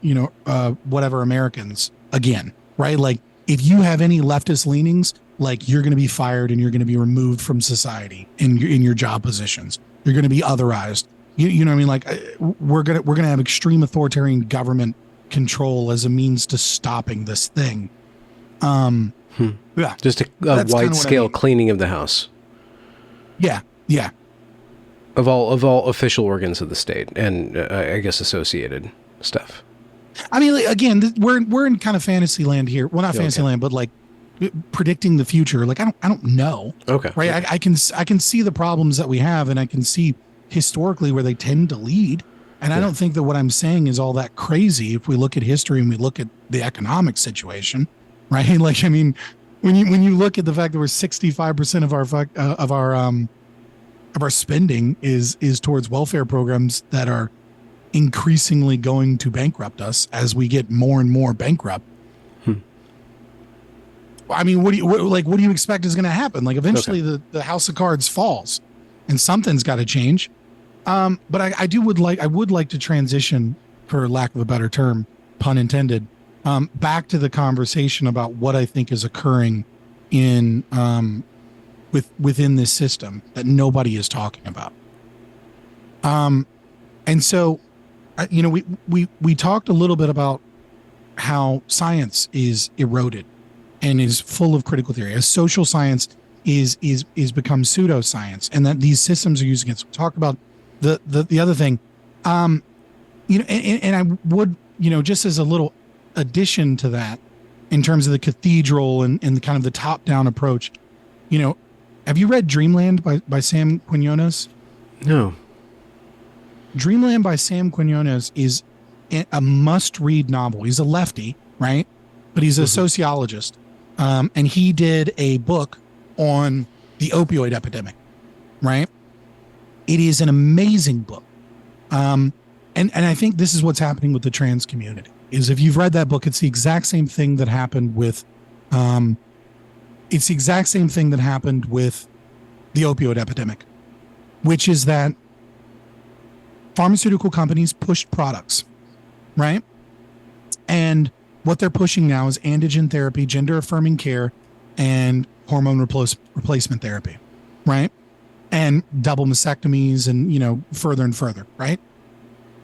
S2: whatever Americans again, right? Like if you have any leftist leanings, like you're going to be fired and you're going to be removed from society in your job positions. You're going to be otherized. You know what I mean? Like we're going to have extreme authoritarian government control as a means to stopping this thing. Yeah.
S1: Just a wide scale cleaning of the house.
S2: Yeah. Yeah.
S1: Of all official organs of the state and I guess associated stuff.
S2: I mean, again, we're in kind of fantasy land here. Well, not fantasy land, but like predicting the future. Like I don't know.
S1: Okay.
S2: Right.
S1: Okay.
S2: I can see the problems that we have, and I can see historically where they tend to lead. And I don't think that what I'm saying is all that crazy if we look at history and we look at the economic situation, right? Like, I mean, when you look at the fact that we're 65% of our spending is towards welfare programs that are increasingly going to bankrupt us as we get more and more bankrupt. I mean, what do you expect is going to happen? Like eventually the house of cards falls and something's got to change. But I would like to transition, for lack of a better term, pun intended, back to the conversation about what I think is occurring in within this system that nobody is talking about. And so, we talked a little bit about how science is eroded and is full of critical theory, as social science is become pseudoscience, and that these systems are using it. So we talked about the other thing, and I would, just as a little addition to that, in terms of the cathedral and the kind of the top down approach, have you read Dreamland by Sam Quinones?
S1: No.
S2: Dreamland by Sam Quinones is a must read novel. He's a lefty, right? But he's a sociologist. And he did a book on the opioid epidemic, right? It is an amazing book. And I think this is what's happening with the trans community, is if you've read that book, it's the exact same thing that happened with, the opioid epidemic, which is that pharmaceutical companies pushed products, right? And what they're pushing now is androgen therapy, gender affirming care, and hormone replacement therapy, right? And double mastectomies and, further and further, right?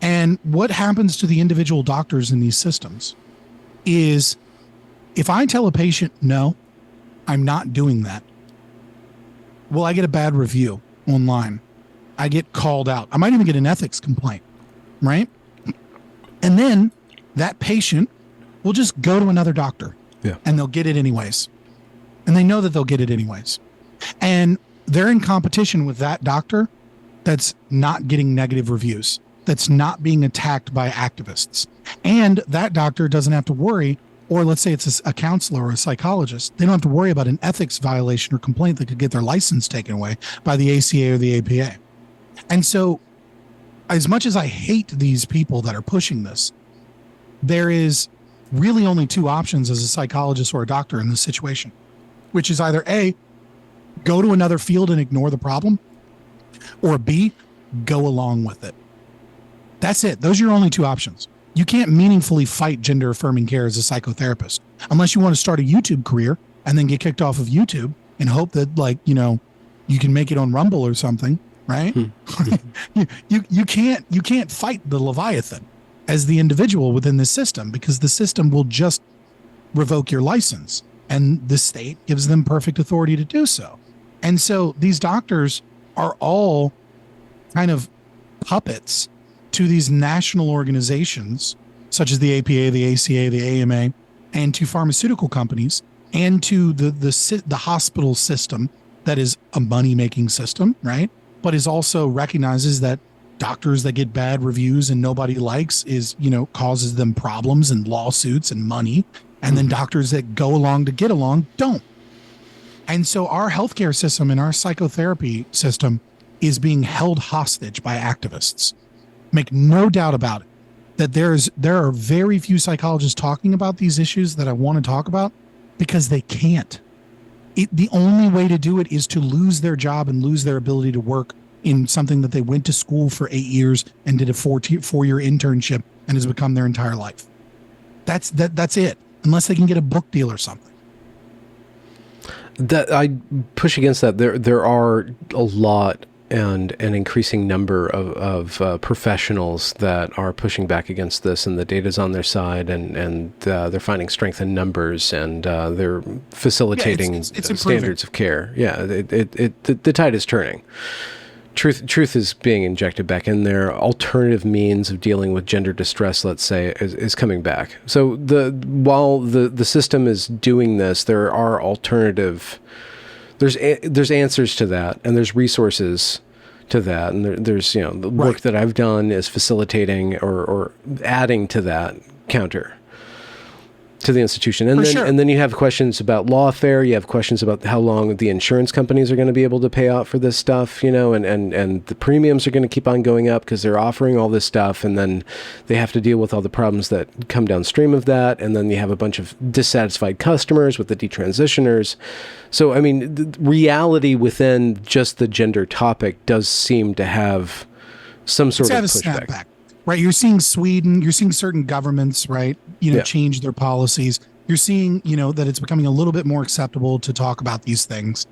S2: And what happens to the individual doctors in these systems is if I tell a patient, no, I'm not doing that, well, I get a bad review online. I get called out. I might even get an ethics complaint, right? And then that patient will just go to another doctor and they'll get it anyways. And they know that they'll get it anyways. And they're in competition with that doctor that's not getting negative reviews, that's not being attacked by activists. And that doctor doesn't have to worry, or let's say it's a counselor or a psychologist, they don't have to worry about an ethics violation or complaint that could get their license taken away by the ACA or the APA. And so as much as I hate these people that are pushing this, there is really only two options as a psychologist or a doctor in this situation, which is either A, go to another field and ignore the problem, or B, go along with it. That's it. Those are your only two options. You can't meaningfully fight gender affirming care as a psychotherapist unless you want to start a YouTube career and then get kicked off of YouTube and hope that you can make it on Rumble or something, right? You can't fight the Leviathan as the individual within the system, because the system will just revoke your license and the state gives them perfect authority to do so. And so these doctors are all kind of puppets to these national organizations such as the APA, the ACA, the AMA, and to pharmaceutical companies, and to the hospital system that is a money-making system, right? But is also recognizes that doctors that get bad reviews and nobody likes causes them problems and lawsuits and money. And then doctors that go along to get along don't. And so our healthcare system and our psychotherapy system is being held hostage by activists. Make no doubt about it that there are very few psychologists talking about these issues that I want to talk about because they can't. The only way to do it is to lose their job and lose their ability to work in something that they went to school for 8 years and did a 4-year internship and has become their entire life. That's it, unless they can get a book deal or something.
S1: That I push against that. There are a lot and an increasing number of professionals that are pushing back against this, and the data's on their side, and they're finding strength in numbers, and they're facilitating
S2: it's
S1: standards of care. Yeah, the tide is turning. Truth is being injected back in there. Alternative means of dealing with gender distress, let's say, is coming back. So while the system is doing this, there are alternative. There's answers to that, and there's resources to that, and there's the work that I've done is facilitating or adding to that counter to the institution. And and then you have questions about lawfare. You have questions about how long the insurance companies are going to be able to pay out for this stuff, and the premiums are going to keep on going up because they're offering all this stuff, and then they have to deal with all the problems that come downstream of that. And then you have a bunch of dissatisfied customers with the detransitioners. So, I mean, the reality within just the gender topic does seem to have some sort of pushback.
S2: Snapback. Right, you're seeing Sweden, you're seeing certain governments, right, change their policies. You're seeing, that it's becoming a little bit more acceptable to talk about these things,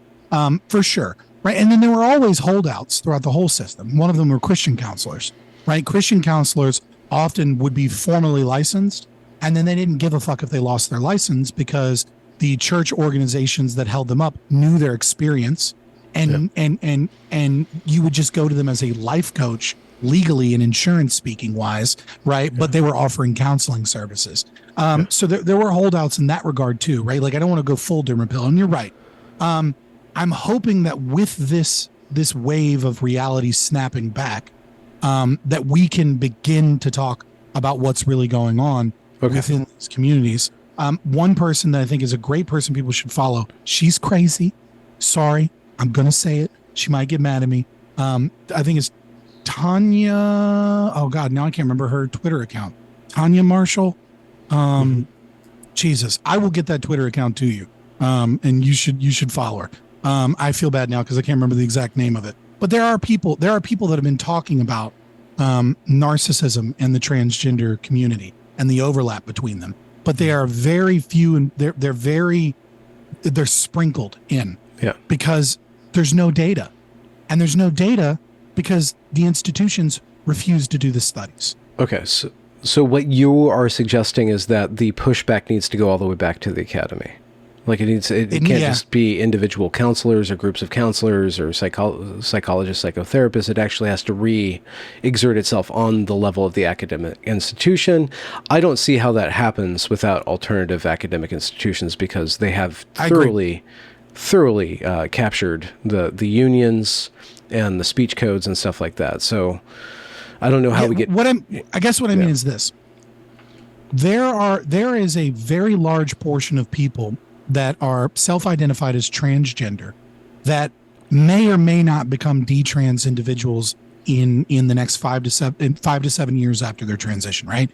S2: for sure, right? And then there were always holdouts throughout the whole system. One of them were Christian counselors, right? Christian counselors often would be formally licensed, and then they didn't give a fuck if they lost their license because the church organizations that held them up knew their experience, and you would just go to them as a life coach, legally and insurance speaking wise, right? But they were offering counseling services. So there were holdouts in that regard too, right? Like, I don't want to go full doom and pill, and you're right. I'm hoping that with this wave of reality snapping back, that we can begin to talk about what's really going on within these communities. One person that I think is a great person people should follow. She's crazy. Sorry, I'm going to say it. She might get mad at me. I think it's Tanya. Oh God, now I can't remember her Twitter account. Tanya Marshall. Jesus, I will get that Twitter account to you. And you should follow her. I feel bad now because I can't remember the exact name of it. But there are people that have been talking about narcissism and the transgender community and the overlap between them. But they are very few, and they're sprinkled in.
S1: Yeah.
S2: Because there's no data, and there's no data because the institutions refuse to do the studies.
S1: Okay, so what you are suggesting is that the pushback needs to go all the way back to the academy. Like, it can't just be individual counselors or groups of counselors or psychologists, psychotherapists. It actually has to re-exert itself on the level of the academic institution. I don't see how that happens without alternative academic institutions, because they have thoroughly captured the unions and the speech codes and stuff like that. So I don't know how we get.
S2: I guess what I mean is this: there is a very large portion of people that are self-identified as transgender that may or may not become detrans individuals in the next 5 to 7 years after their transition. Right,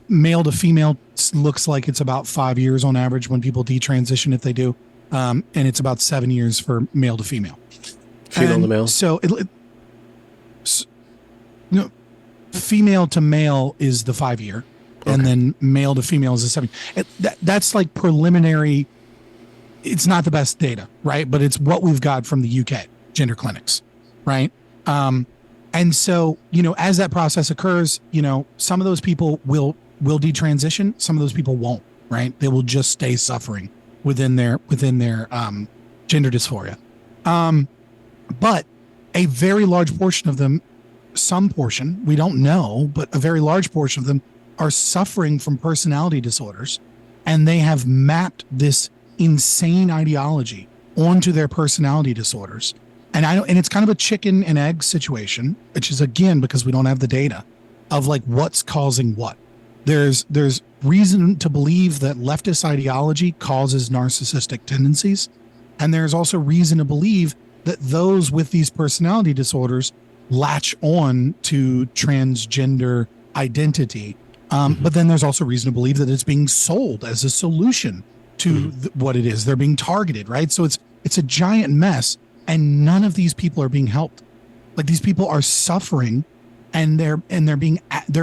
S2: male to female looks like it's about 5 years on average when people detransition, if they do, and it's about 7 years for male to female.
S1: Female to male.
S2: So female to male is the 5 year, and then male to female is the 7. That's like preliminary. It's not the best data, right? But it's what we've got from the UK gender clinics, right? And so, as that process occurs, some of those people will detransition, some of those people won't, right? They will just stay suffering within their gender dysphoria. But a very large portion of them, some portion, we don't know, but a very large portion of them are suffering from personality disorders, and they have mapped this insane ideology onto their personality disorders. And it's kind of a chicken and egg situation, which is, again, because we don't have the data of like what's causing what. There's reason to believe that leftist ideology causes narcissistic tendencies. And there's also reason to believe that those with these personality disorders latch on to transgender identity. But then there's also reason to believe that it's being sold as a solution to what it is. They're being targeted, right? So it's a giant mess, and none of these people are being helped. Like, these people are suffering, and they're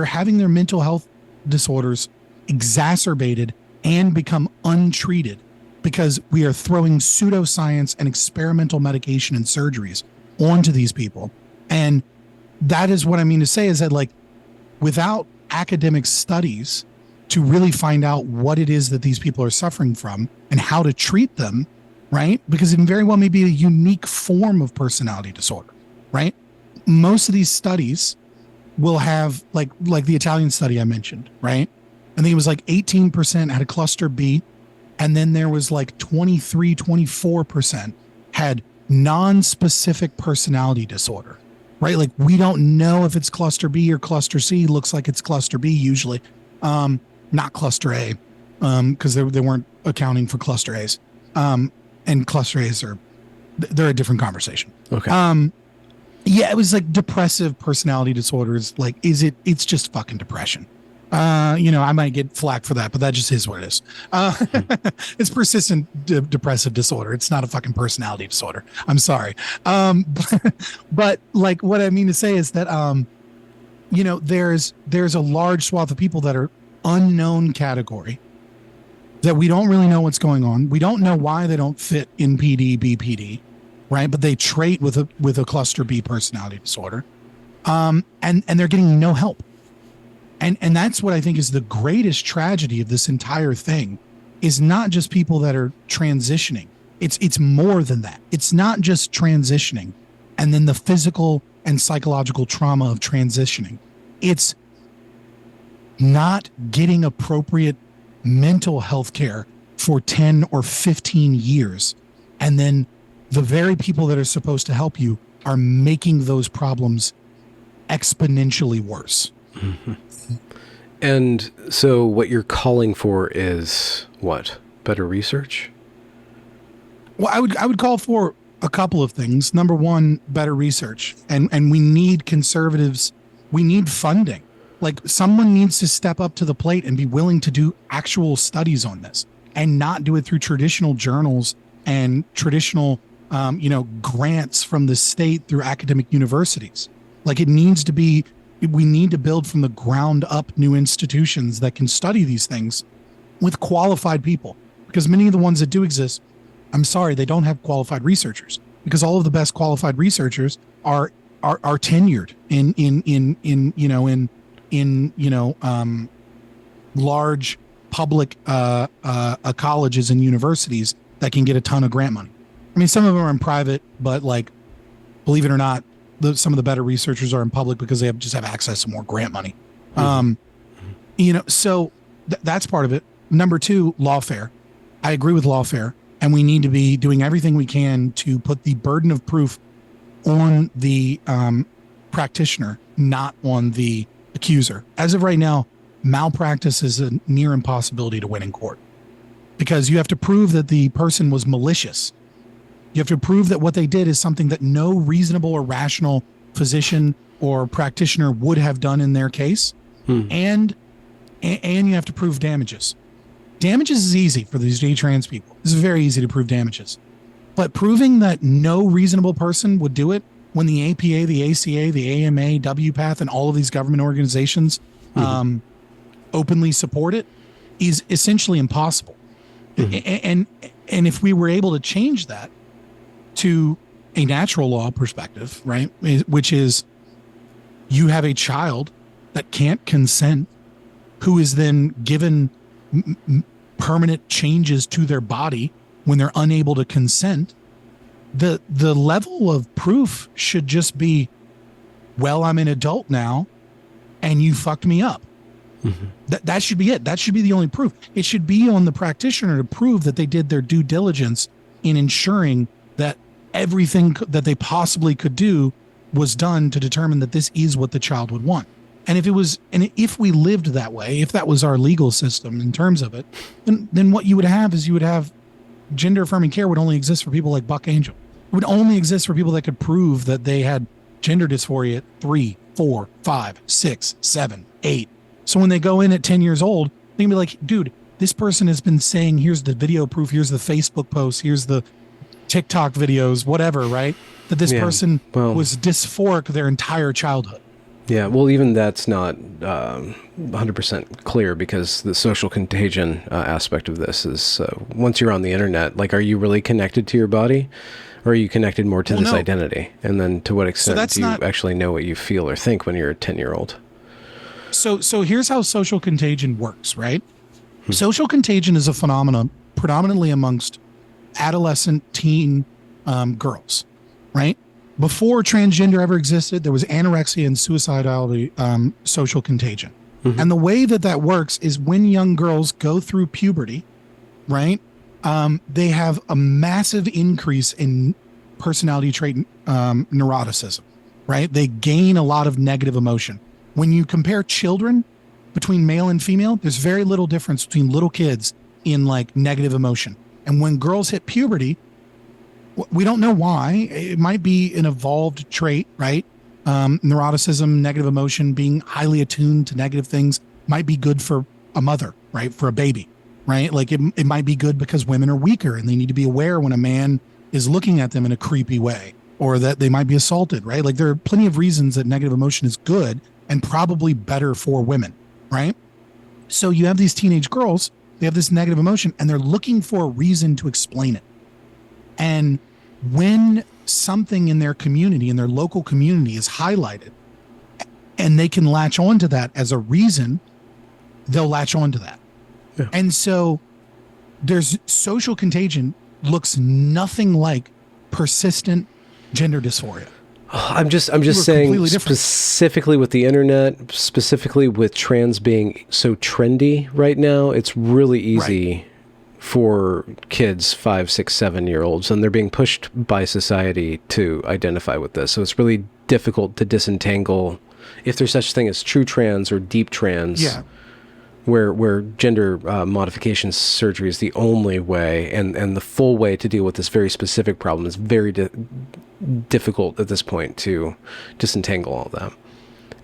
S2: having their mental health disorders exacerbated and become untreated because we are throwing pseudoscience and experimental medication and surgeries onto these people. And that is what I mean to say, is that, like, without academic studies to really find out what it is that these people are suffering from and how to treat them, right? Because it very well may be a unique form of personality disorder, right? Most of these studies will have, like the Italian study I mentioned, right? I think it was like 18% had a cluster B, and then there was like 24% had non-specific personality disorder, right? Like, we don't know if it's cluster B or cluster C. Looks like it's cluster B usually, not cluster A, because they weren't accounting for cluster A's. And cluster A's they're a different conversation.
S1: Okay.
S2: Yeah, it was like depressive personality disorders. Like, it's just fucking depression. I might get flack for that, but that just is what it is. It's persistent depressive disorder. It's not a fucking personality disorder. I'm sorry. But like, what I mean to say is that, there's a large swath of people that are unknown category that we don't really know what's going on. We don't know why they don't fit in PD, BPD, right? But they trait with a cluster B personality disorder. And they're getting no help. And that's what I think is the greatest tragedy of this entire thing, is not just people that are transitioning. It's more than that. It's not just transitioning and then the physical and psychological trauma of transitioning. It's not getting appropriate mental health care for 10 or 15 years. And then the very people that are supposed to help you are making those problems exponentially worse.
S1: Mm-hmm. And so what you're calling for is what? Better research?
S2: Well, I would call for a couple of things. Number one, better research. And we need conservatives. We need funding. Like, someone needs to step up to the plate and be willing to do actual studies on this, and not do it through traditional journals and traditional, grants from the state through academic universities. Like, it needs to be, we need to build from the ground up new institutions that can study these things with qualified people, because many of the ones that do exist, I'm sorry, they don't have qualified researchers, because all of the best qualified researchers are tenured in large public colleges and universities that can get a ton of grant money. I mean, some of them are in private, but, like, believe it or not, some of the better researchers are in public because they just have access to more grant money. So that's part of it. Number two, lawfare. I agree with lawfare, and we need to be doing everything we can to put the burden of proof on the practitioner, not on the accuser. As of right now, malpractice is a near impossibility to win in court, because you have to prove that the person was malicious. You have to prove that what they did is something that no reasonable or rational physician or practitioner would have done in their case. And you have to prove damages. Damages is easy for these gay trans people. It's very easy to prove damages. But proving that no reasonable person would do it, when the APA, the ACA, the AMA, WPATH, and all of these government organizations openly support it, is essentially impossible. And if we were able to change that to a natural law perspective, right, which is, you have a child that can't consent, who is then given permanent changes to their body when they're unable to consent, the level of proof should just be, well, I'm an adult now and you fucked me up. That should be it. That should be the only proof. It should be on the practitioner to prove that they did their due diligence in ensuring that everything that they possibly could do was done to determine that this is what the child would want. And if we lived that way, if that was our legal system in terms of it, then what you would have is, you would have gender affirming care would only exist for people like Buck Angel. It would only exist for people that could prove that they had gender dysphoria at 3, 4, 5, 6, 7, 8. So when they go in at 10 years old, they can be like, dude, this person has been saying, here's the video proof, here's the Facebook post, here's the TikTok videos, whatever, right? That this person was dysphoric their entire childhood.
S1: Yeah, well, even that's not 100% clear, because the social contagion aspect of this is once you're on the internet, like, are you really connected to your body, or are you connected more to this identity? And then to what extent do you actually know what you feel or think when you're a 10-year-old?
S2: So here's how social contagion works, right? Social contagion is a phenomenon predominantly amongst adolescent teen girls, right? Before transgender ever existed, there was anorexia and suicidality, social contagion. And the way that works is when young girls go through puberty, right? They have a massive increase in personality trait neuroticism, right? They gain a lot of negative emotion. When you compare children between male and female, there's very little difference between little kids in like negative emotion. And when girls hit puberty, we don't know why. It might be an evolved trait, right? Neuroticism, negative emotion, being highly attuned to negative things might be good for a mother, right? For a baby, right? Like it might be good because women are weaker and they need to be aware when a man is looking at them in a creepy way, or that they might be assaulted, right? Like there are plenty of reasons that negative emotion is good and probably better for women, right? So you have these teenage girls, they have this negative emotion and they're looking for a reason to explain it. And when something in their community, in their local community is highlighted and they can latch onto that as a reason, they'll latch onto that. Yeah. And so there's social contagion looks nothing like persistent gender dysphoria.
S1: I'm just saying, specifically with the internet, specifically with trans being so trendy right now, it's really easy for kids 5, 6, 7-year-olds, and they're being pushed by society to identify with this. So it's really difficult to disentangle, if there's such thing as true trans or deep trans, where gender modification surgery is the only way, and the full way to deal with this very specific problem is very difficult at this point to disentangle all that.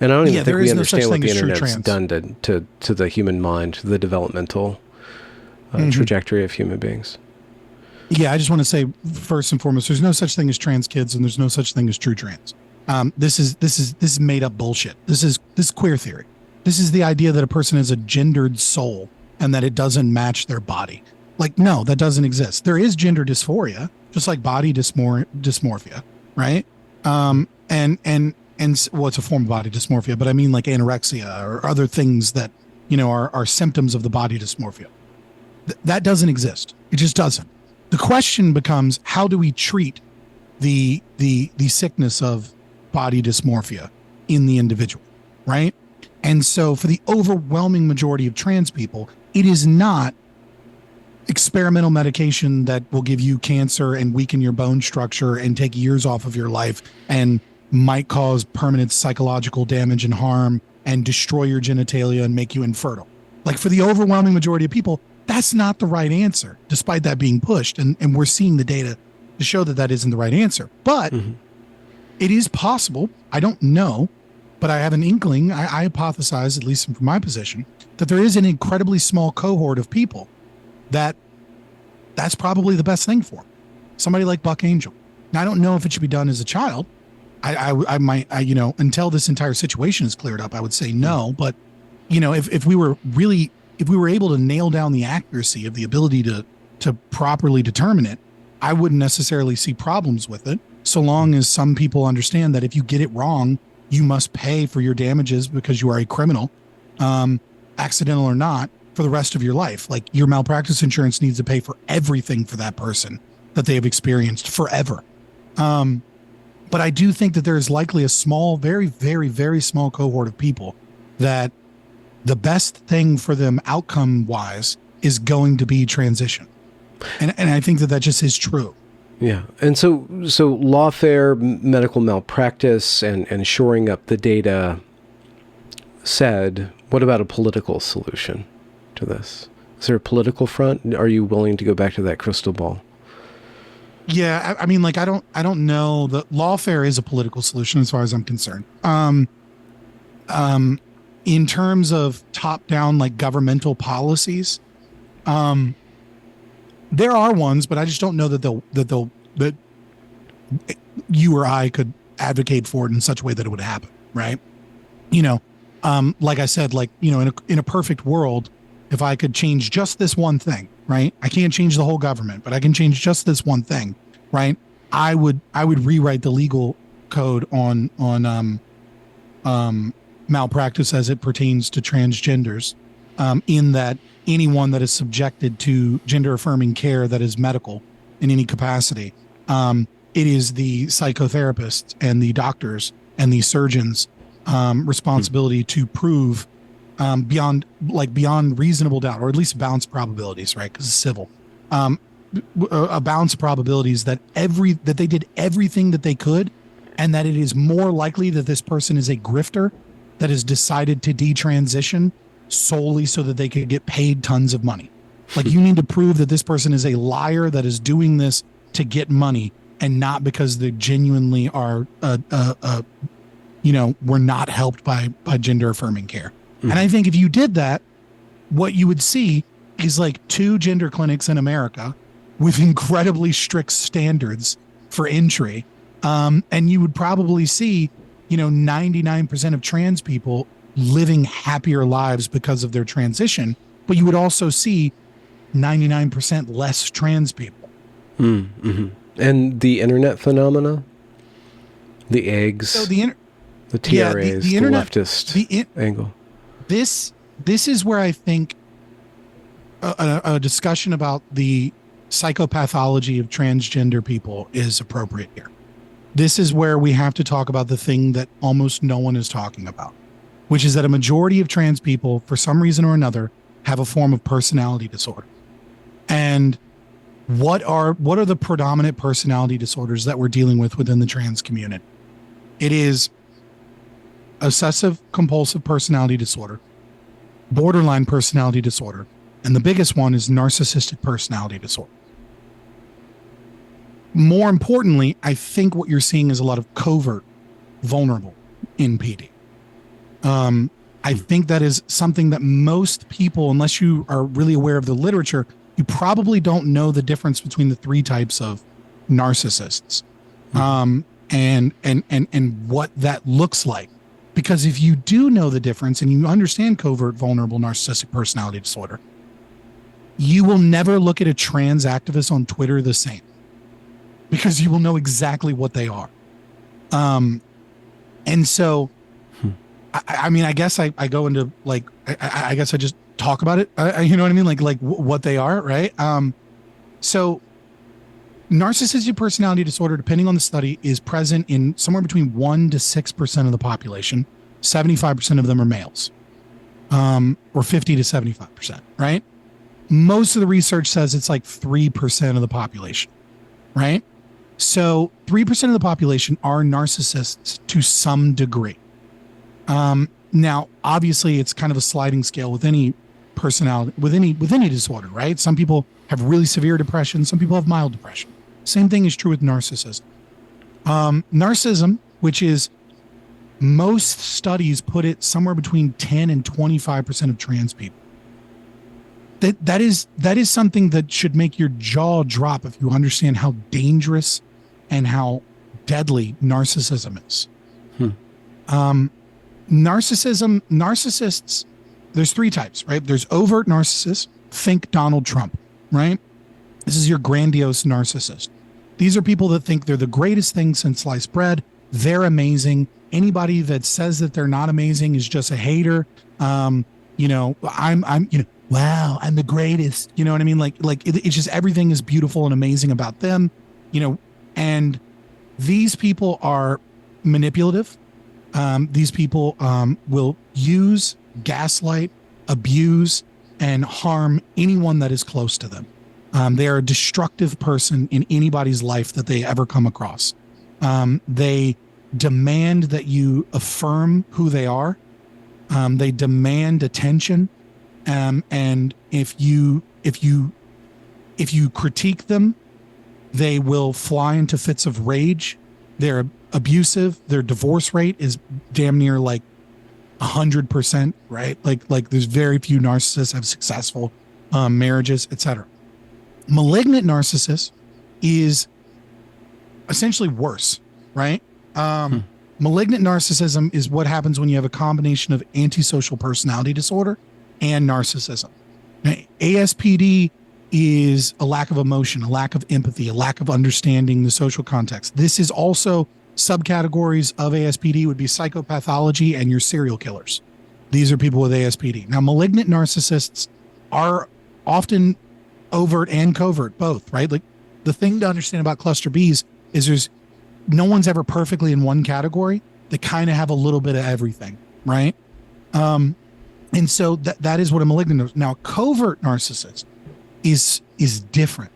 S1: And I don't even think we understand what the internet's done to the human mind, the developmental trajectory of human beings.
S2: Yeah, I just want to say first and foremost, there's no such thing as trans kids, and there's no such thing as true trans. This is made up bullshit. This is queer theory. This is the idea that a person is a gendered soul and that it doesn't match their body. Like, no, that doesn't exist. There is gender dysphoria, just like body dysmorphia, right? And well, it's a form of body dysmorphia, but I mean like anorexia or other things that, you know, are symptoms of the body dysmorphia. That doesn't exist. It just doesn't. The question becomes, how do we treat the sickness of body dysmorphia in the individual, right? And so for the overwhelming majority of trans people, it is not experimental medication that will give you cancer and weaken your bone structure and take years off of your life and might cause permanent psychological damage and harm and destroy your genitalia and make you infertile. Like, for the overwhelming majority of people, that's not the right answer, despite that being pushed. And we're seeing the data to show that that isn't the right answer. But it is possible, I don't know, but I have an inkling, I hypothesize, at least from my position, that there is an incredibly small cohort of people that's probably the best thing for them. Somebody like Buck Angel. Now, I don't know if it should be done as a child. I might, you know, until this entire situation is cleared up, I would say no. But, you know, if we were able to nail down the accuracy of the ability to properly determine it, I wouldn't necessarily see problems with it, so long as some people understand that if you get it wrong, you must pay for your damages because you are a criminal, accidental or not, for the rest of your life. Like, your malpractice insurance needs to pay for everything for that person that they have experienced forever. But I do think that there is likely a small, very, very, very small cohort of people that the best thing for them outcome wise is going to be transition. And I think that just is true.
S1: Yeah. And so lawfare, medical malpractice, and shoring up the data said, what about a political solution to this? Is there a political front? Are you willing to go back to that crystal ball?
S2: Yeah, I mean, like, I don't know. The lawfare is a political solution as far as I'm concerned. Um, in terms of top down, like governmental policies, um, there are ones, but I just don't know that you or I could advocate for it in such a way that it would happen. Right. You know, like I said, like, in a perfect world, if I could change just this one thing, right? I can't change the whole government, but I can change just this one thing, right? I would rewrite the legal code on malpractice as it pertains to transgenders, in that anyone that is subjected to gender affirming care that is medical in any capacity, it is the psychotherapists and the doctors and the surgeons' responsibility to prove, beyond reasonable doubt, or at least bounce probabilities, right? Because it's civil. A bounce of probabilities that they did everything that they could, and that it is more likely that this person is a grifter that has decided to detransition solely so that they could get paid tons of money. Like, you need to prove that this person is a liar that is doing this to get money, and not because they genuinely are, were not helped by gender affirming care. Mm-hmm. And I think if you did that, what you would see is like 2 gender clinics in America with incredibly strict standards for entry. And you would probably see, 99% of trans people living happier lives because of their transition, but you would also see 99% less trans people.
S1: Mm-hmm. And the internet phenomena, the eggs,
S2: so
S1: the TRAs, the internet, leftist angle.
S2: This is where I think a discussion about the psychopathology of transgender people is appropriate here. This is where we have to talk about the thing that almost no one is talking about, which is that a majority of trans people, for some reason or another, have a form of personality disorder. And what are the predominant personality disorders that we're dealing with within the trans community? It is obsessive compulsive personality disorder, borderline personality disorder, and the biggest one is narcissistic personality disorder. More importantly, I think what you're seeing is a lot of covert vulnerable NPD. I think that is something that most people, unless you are really aware of the literature, you probably don't know the difference between the 3 types of narcissists, and what that looks like. Because if you do know the difference and you understand covert vulnerable narcissistic personality disorder, you will never look at a trans activist on Twitter the same, because you will know exactly what they are. And so, I mean, I guess I go into like, I guess I just talk about it. You know what I mean? Like what they are, right? So narcissistic personality disorder, depending on the study, is present in somewhere between 1% to 6% of the population. 75% of them are males, or 50 to 75%, right? Most of the research says it's like 3% of the population, right? So 3% of the population are narcissists to some degree. Now, obviously, it's kind of a sliding scale with any personality, with any disorder, right? Some people have really severe depression. Some people have mild depression. Same thing is true with narcissism. Narcissism, which is, most studies put it somewhere between 10 and 25% of trans people. That is something that should make your jaw drop if you understand how dangerous and how deadly narcissism is. Narcissists, there's 3 types, right? There's overt narcissists. Think Donald Trump, right? This is your grandiose narcissist. These are people that think they're the greatest thing since sliced bread. They're amazing. Anybody that says that they're not amazing is just a hater. I'm wow, I'm the greatest. You know what I mean? Like it's just, everything is beautiful and amazing about them, and these people are manipulative. These people will use, gaslight, abuse, and harm anyone that is close to them. They are a destructive person in anybody's life that they ever come across. They demand that you affirm who they are. They demand attention. And if you critique them, They will fly into fits of rage. They're abusive. Their divorce rate is damn near like 100%, right? Like there's very few narcissists have successful marriages, etc. Malignant narcissist is essentially worse, right? Malignant narcissism is what happens when you have a combination of antisocial personality disorder and narcissism. Now, ASPD is a lack of emotion, a lack of empathy, a lack of understanding the social context. This is also subcategories of ASPD would be psychopathology and your serial killers. These are people with ASPD. Now, malignant narcissists are often overt and covert, both, right? Like the thing to understand about cluster Bs is no one's ever perfectly in one category. They kind of have a little bit of everything, right? And so that is what a malignant is. Now, covert narcissist is different.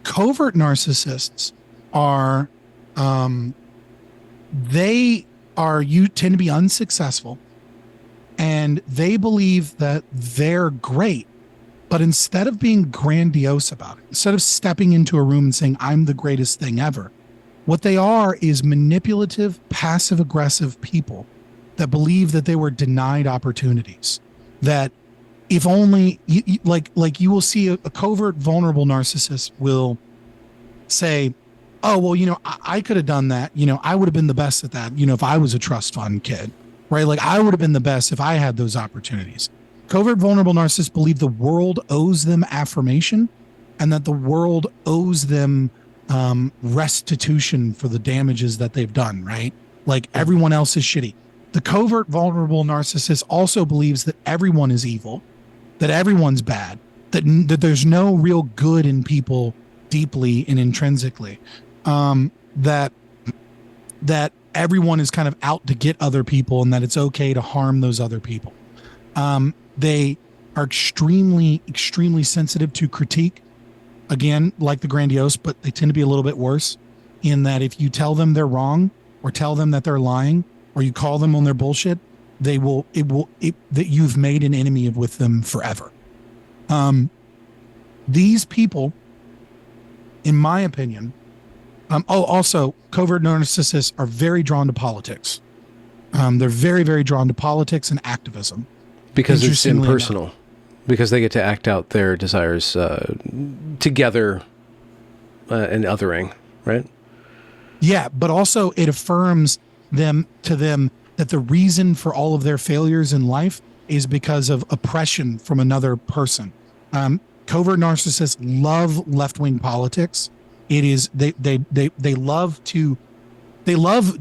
S2: Covert narcissists are you tend to be unsuccessful, and they believe that they're great, but instead of being grandiose about it, instead of stepping into a room and saying I'm the greatest thing ever, what they are is manipulative, passive aggressive people that believe that they were denied opportunities. That if only like you will see a covert vulnerable narcissist will say, oh, well, I could have done that. I would have been the best at that. If I was a trust fund kid, right? Like I would have been the best if I had those opportunities. Covert vulnerable narcissists believe the world owes them affirmation and that the world owes them restitution for the damages that they've done, right? Like everyone else is shitty. The covert vulnerable narcissist also believes that everyone is evil, that everyone's bad, that there's no real good in people deeply and intrinsically, that everyone is kind of out to get other people and that it's okay to harm those other people. They are extremely, extremely sensitive to critique. Again, like the grandiose, but they tend to be a little bit worse in that if you tell them they're wrong or tell them that they're lying or you call them on their bullshit, that you've made an enemy with them forever. These people, in my opinion, also covert narcissists are very drawn to politics. They're very, very drawn to politics and activism.
S1: Because it's impersonal. Because they get to act out their desires together and othering, right?
S2: Yeah, but also it affirms to them that the reason for all of their failures in life is because of oppression from another person. Covert narcissists love left-wing politics. It is they love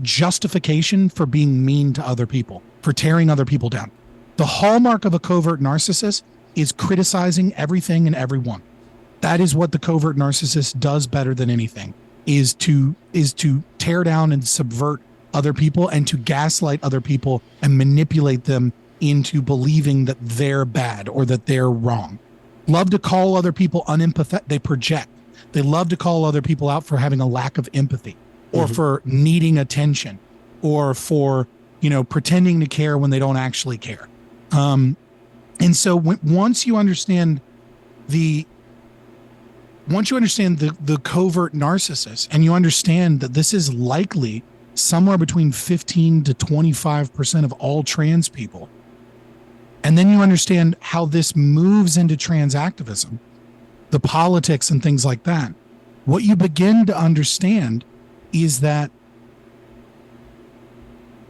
S2: justification for being mean to other people, for tearing other people down. The hallmark of a covert narcissist is criticizing everything and everyone. That is what the covert narcissist does better than anything, is to tear down and subvert other people and to gaslight other people and manipulate them into believing that they're bad or that they're wrong. Love to call other people unempathetic. They project. They love to call other people out for having a lack of empathy or for needing attention or for, pretending to care when they don't actually care. And so once you understand the covert narcissist and you understand that this is likely somewhere between 15 to 25% of all trans people, and then you understand how this moves into trans activism, the politics and things like that, what you begin to understand is that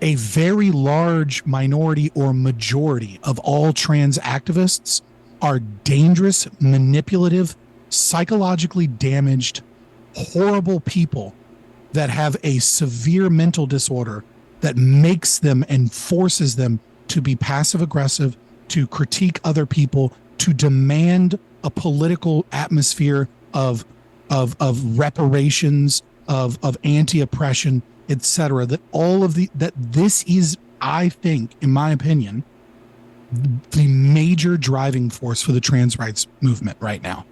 S2: a very large minority or majority of all trans activists are dangerous, manipulative, psychologically damaged, horrible people that have a severe mental disorder that makes them and forces them to be passive aggressive, to critique other people, to demand a political atmosphere of reparations, of anti-oppression, etc. That this is, I think, in my opinion, the major driving force for the trans rights movement right now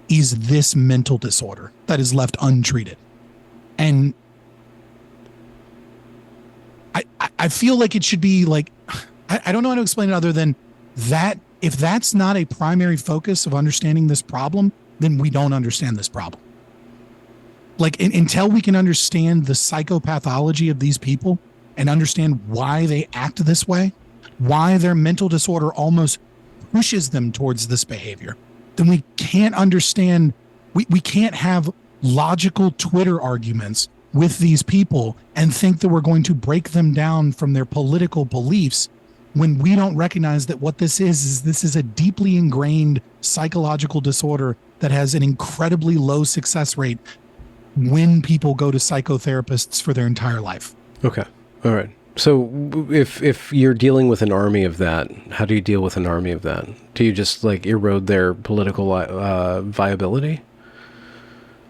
S2: is this mental disorder that is left untreated. And I feel like it should be like, I don't know how to explain it other than that. If that's not a primary focus of understanding this problem, then we don't understand this problem. Like until we can understand the psychopathology of these people and understand why they act this way, why their mental disorder almost pushes them towards this behavior, then we can't understand, we can't have logical Twitter arguments with these people and think that we're going to break them down from their political beliefs when we don't recognize that what this is a deeply ingrained psychological disorder that has an incredibly low success rate when people go to psychotherapists for their entire life.
S1: Okay. All right. So if you're dealing with an army of that, how do you deal with an army of that? Do you just like erode their political viability?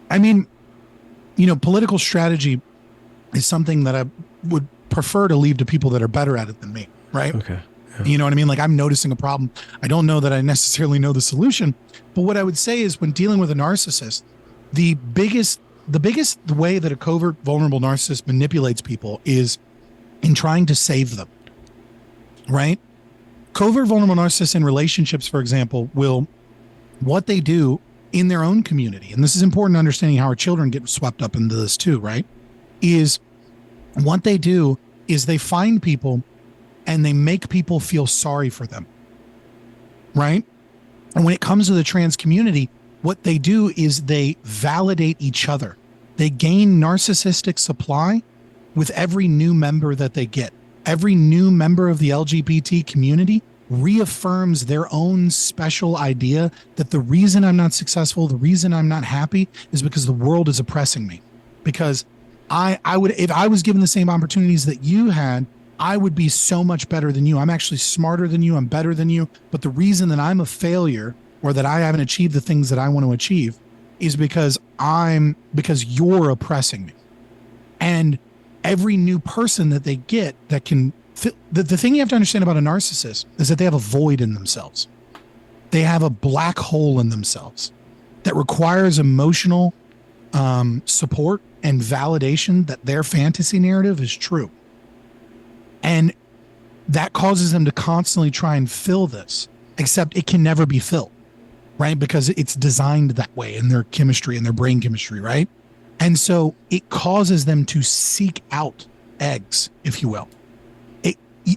S2: I mean, political strategy is something that I would prefer to leave to people that are better at it than me, right?
S1: Okay. Yeah.
S2: You know what I mean? Like I'm noticing a problem. I don't know that I necessarily know the solution, but what I would say is when dealing with a narcissist, the biggest way that a covert, vulnerable narcissist manipulates people is in trying to save them, right? Covert, vulnerable narcissists in relationships, for example, what they do in their own community, and this is important understanding how our children get swept up into this too, right? Is what they do is they find people and they make people feel sorry for them, right? And when it comes to the trans community, what they do is they validate each other. They gain narcissistic supply with every new member that they get. Every new member of the LGBT community reaffirms their own special idea that the reason I'm not successful, the reason I'm not happy is because the world is oppressing me. Because I would, if I was given the same opportunities that you had, I would be so much better than you. I'm actually smarter than you. I'm better than you. But the reason that I'm a failure or that I haven't achieved the things that I want to achieve is because you're oppressing me. And every new person that they get that can fit, the thing you have to understand about a narcissist is that they have a void in themselves. They have a black hole in themselves that requires emotional support and validation that their fantasy narrative is true. And that causes them to constantly try and fill this, except it can never be filled, right? Because it's designed that way in their chemistry and their brain chemistry, right? And so it causes them to seek out eggs, if you will.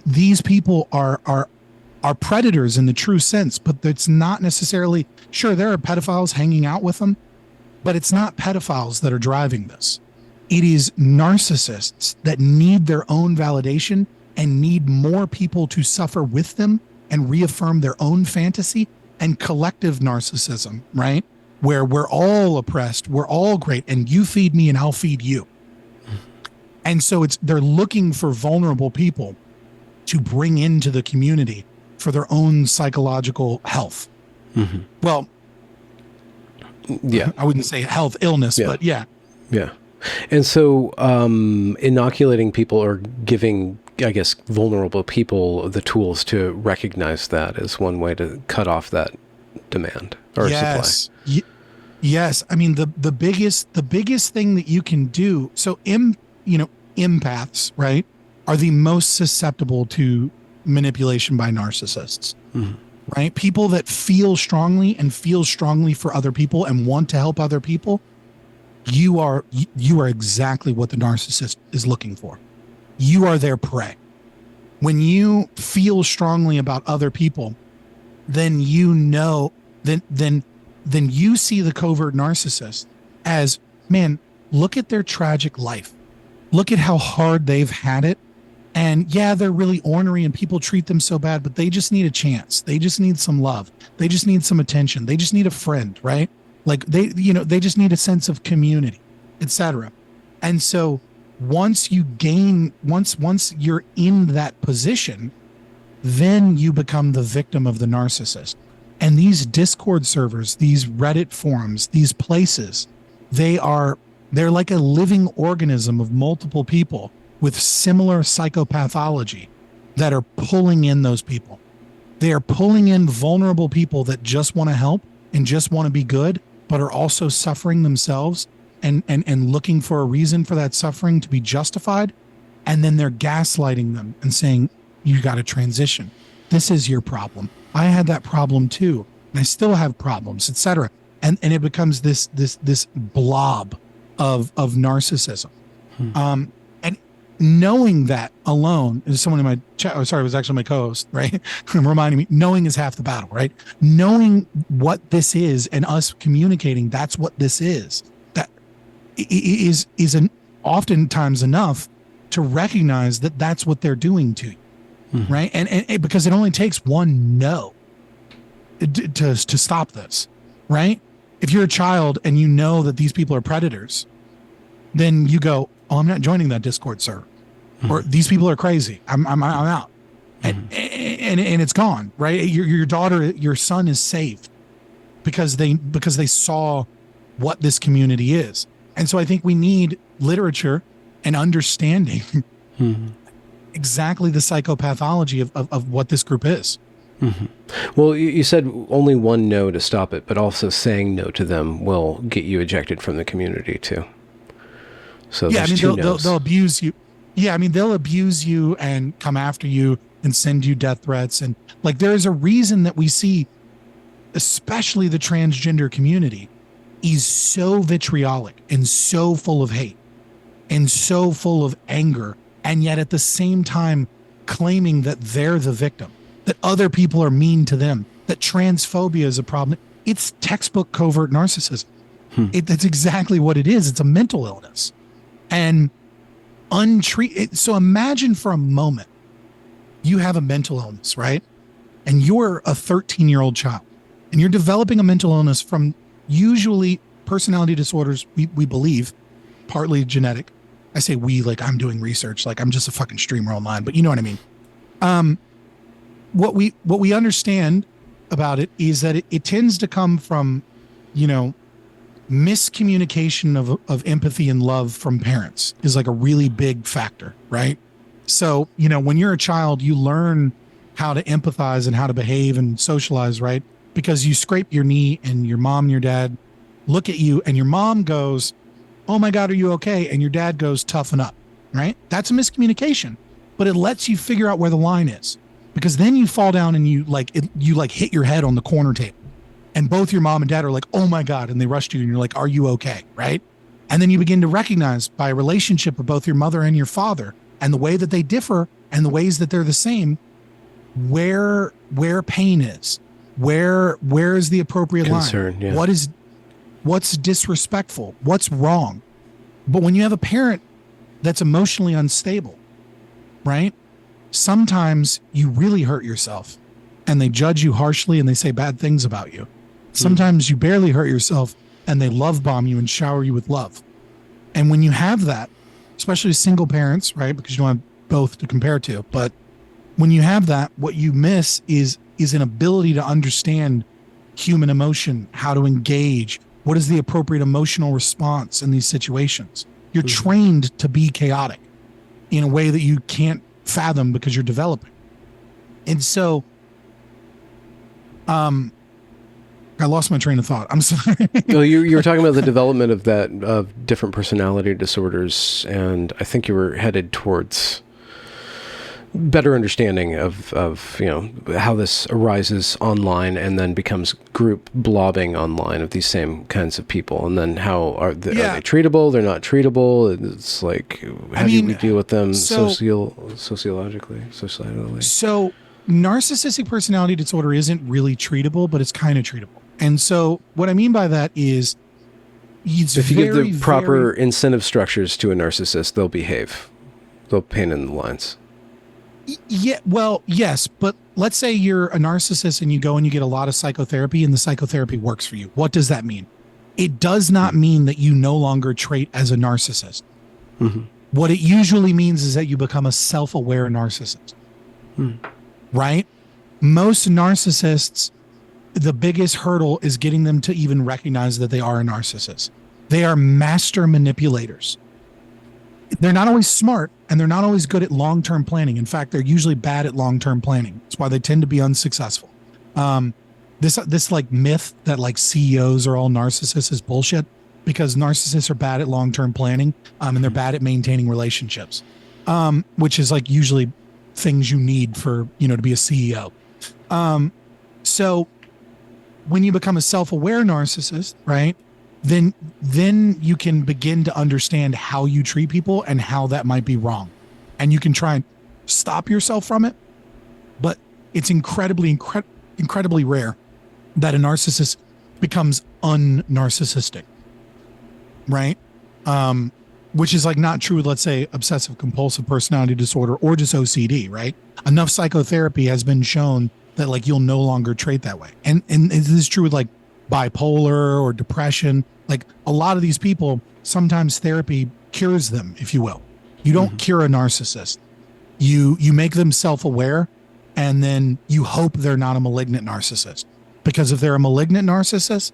S2: These people are predators in the true sense, but it's not necessarily, sure, there are pedophiles hanging out with them, but it's not pedophiles that are driving this. It is narcissists that need their own validation and need more people to suffer with them and reaffirm their own fantasy, and collective narcissism, right? Where we're all oppressed, we're all great, and you feed me and I'll feed you. And so they're looking for vulnerable people to bring into the community for their own psychological health. Mm-hmm. Well,
S1: yeah,
S2: I wouldn't say health, illness, but yeah.
S1: Yeah. And so inoculating people or giving, I guess, vulnerable people the tools to recognize that is one way to cut off that demand or supply.
S2: Yes. I mean, the biggest thing that you can do. So empaths, right, are the most susceptible to manipulation by narcissists, mm-hmm. right? People that feel strongly for other people and want to help other people. You are exactly what the narcissist is looking for. You are their prey. When you feel strongly about other people, then you know, then you see the covert narcissist as, man, look at their tragic life. Look at how hard they've had it. And yeah, they're really ornery and people treat them so bad, but they just need a chance. They just need some love. They just need some attention. They just need a friend, right? Like they just need a sense of community, etc. And so once you're in that position, then you become the victim of the narcissist. And these Discord servers, these Reddit forums, these places, they're like a living organism of multiple people with similar psychopathology that are pulling in those people. They are pulling in vulnerable people that just want to help and just want to be good, but are also suffering themselves and looking for a reason for that suffering to be justified. And then they're gaslighting them and saying, you got to transition. This is your problem. I had that problem too. And I still have problems, etc. And it becomes this blob of narcissism. And knowing that alone is someone in my chat. Oh, sorry, it was actually my co-host, right? Reminding me, knowing is half the battle, right? Knowing what this is and us communicating, that's what this is. That is oftentimes enough to recognize that that's what they're doing to you, right? And because it only takes one no to stop this, right? If you're a child and you know that these people are predators, then you go, "Oh, I'm not joining that Discord server," or "These people are crazy. I'm out," and it's gone, right? Your daughter, your son is saved because they saw what this community is, and so I think we need literature and understanding exactly the psychopathology of what this group is.
S1: Well, you said only one no to stop it, but also saying no to them will get you ejected from the community too. So
S2: yeah, I mean, they'll abuse you. Yeah, I mean, they'll abuse you and come after you and send you death threats. And like, there's a reason that we see, especially the transgender community, is so vitriolic and so full of hate and so full of anger. And yet at the same time, claiming that they're the victim, that other people are mean to them, that transphobia is a problem. It's textbook covert narcissism. That's exactly what it is. It's a mental illness. And untreated. So imagine for a moment, you have a mental illness, right? And you're a 13-year-old child and you're developing a mental illness from usually personality disorders, we believe, partly genetic. I say we, like I'm doing research, like I'm just a fucking streamer online, but you know what I mean? What we understand about it is that it tends to come from, miscommunication of empathy and love from parents is like a really big factor, right? So, when you're a child, you learn how to empathize and how to behave and socialize, right? Because you scrape your knee and your mom and your dad look at you and your mom goes, "Oh my God, are you okay?" And your dad goes, "Toughen up," right? That's a miscommunication, but it lets you figure out where the line is, because then you fall down and you hit your head on the corner table. And both your mom and dad are like, "Oh my God," and they rush to you and you're like, "Are you okay?" Right? And then you begin to recognize by a relationship of both your mother and your father and the way that they differ and the ways that they're the same, where pain is, where is the appropriate
S1: concern,
S2: line?
S1: Yeah.
S2: What's disrespectful? What's wrong? But when you have a parent that's emotionally unstable, right? Sometimes you really hurt yourself and they judge you harshly and they say bad things about you. Sometimes you barely hurt yourself and they love bomb you and shower you with love. And when you have that, especially single parents, right? Because you don't have both to compare to, but when you have that, what you miss is an ability to understand human emotion, how to engage, what is the appropriate emotional response in these situations. You're trained to be chaotic in a way that you can't fathom because you're developing. And so, I lost my train of thought. I'm sorry.
S1: Well, you were talking about the development of different personality disorders, and I think you were headed towards better understanding of how this arises online and then becomes group blobbing online of these same kinds of people, and then how are they treatable? They're not treatable. It's like, how do we deal with them sociologically, societally? So
S2: narcissistic personality disorder isn't really treatable, but it's kind of treatable. And so what I mean by that is,
S1: if you give the proper incentive structures to a narcissist, they'll behave. They'll paint in the lines.
S2: Yeah, well, yes, but let's say you're a narcissist and you go and you get a lot of psychotherapy and the psychotherapy works for you. What does that mean? It does not mean that you no longer trait as a narcissist. What it usually means is that you become a self-aware narcissist. Right? Most narcissists, the biggest hurdle is getting them to even recognize that they are a narcissist. They are master manipulators. They're not always smart and they're not always good at long-term planning. In fact, they're usually bad at long-term planning. That's why they tend to be unsuccessful. This like myth that like CEOs are all narcissists is bullshit, because narcissists are bad at long-term planning and they're bad at maintaining relationships, which is like usually things you need for, to be a CEO. So when you become a self-aware narcissist, right, then you can begin to understand how you treat people and how that might be wrong. And you can try and stop yourself from it. But it's incredibly rare that a narcissist becomes un-narcissistic, right? Which is like not true with, let's say, obsessive compulsive personality disorder or just OCD, right? Enough psychotherapy has been shown that like you'll no longer trait that way. And this is true with like bipolar or depression. Like a lot of these people, sometimes therapy cures them, if you will. You don't cure a narcissist. You make them self-aware, and then you hope they're not a malignant narcissist. Because if they're a malignant narcissist,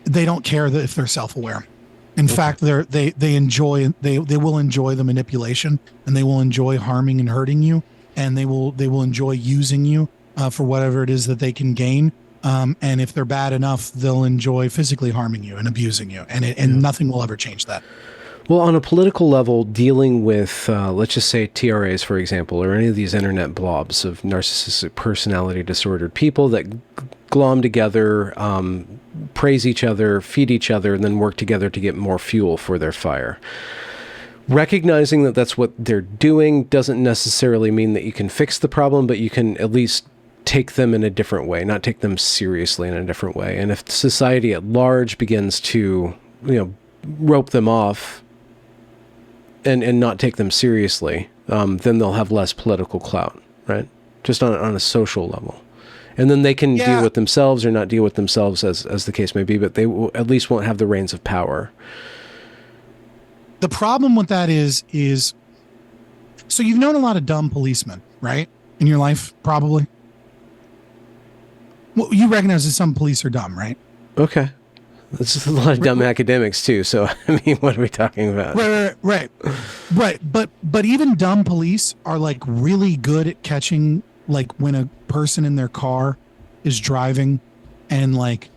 S2: they don't care that if they're self-aware. In fact, they will enjoy the manipulation, and they will enjoy harming and hurting you, and they will enjoy using you for whatever it is that they can gain. And if they're bad enough, they'll enjoy physically harming you and abusing you, and nothing will ever change that.
S1: Well, on a political level, dealing with, let's just say TRAs, for example, or any of these internet blobs of narcissistic personality disordered people that glom together, praise each other, feed each other, and then work together to get more fuel for their fire. Recognizing that that's what they're doing doesn't necessarily mean that you can fix the problem, but you can at least take them in a different way, not take them seriously in a different way. And if society at large begins to, rope them off and not take them seriously, then they'll have less political clout, right? Just on a social level. And then they can deal with themselves or not deal with themselves as the case may be, but they will, at least won't have the reins of power.
S2: The problem with that is so you've known a lot of dumb policemen, right? In your life, probably. Well, you recognize that some police are dumb, right?
S1: Okay. That's just a lot of dumb academics too. So, I mean, what are we talking about?
S2: Right. But even dumb police are like really good at catching like when a person in their car is driving and like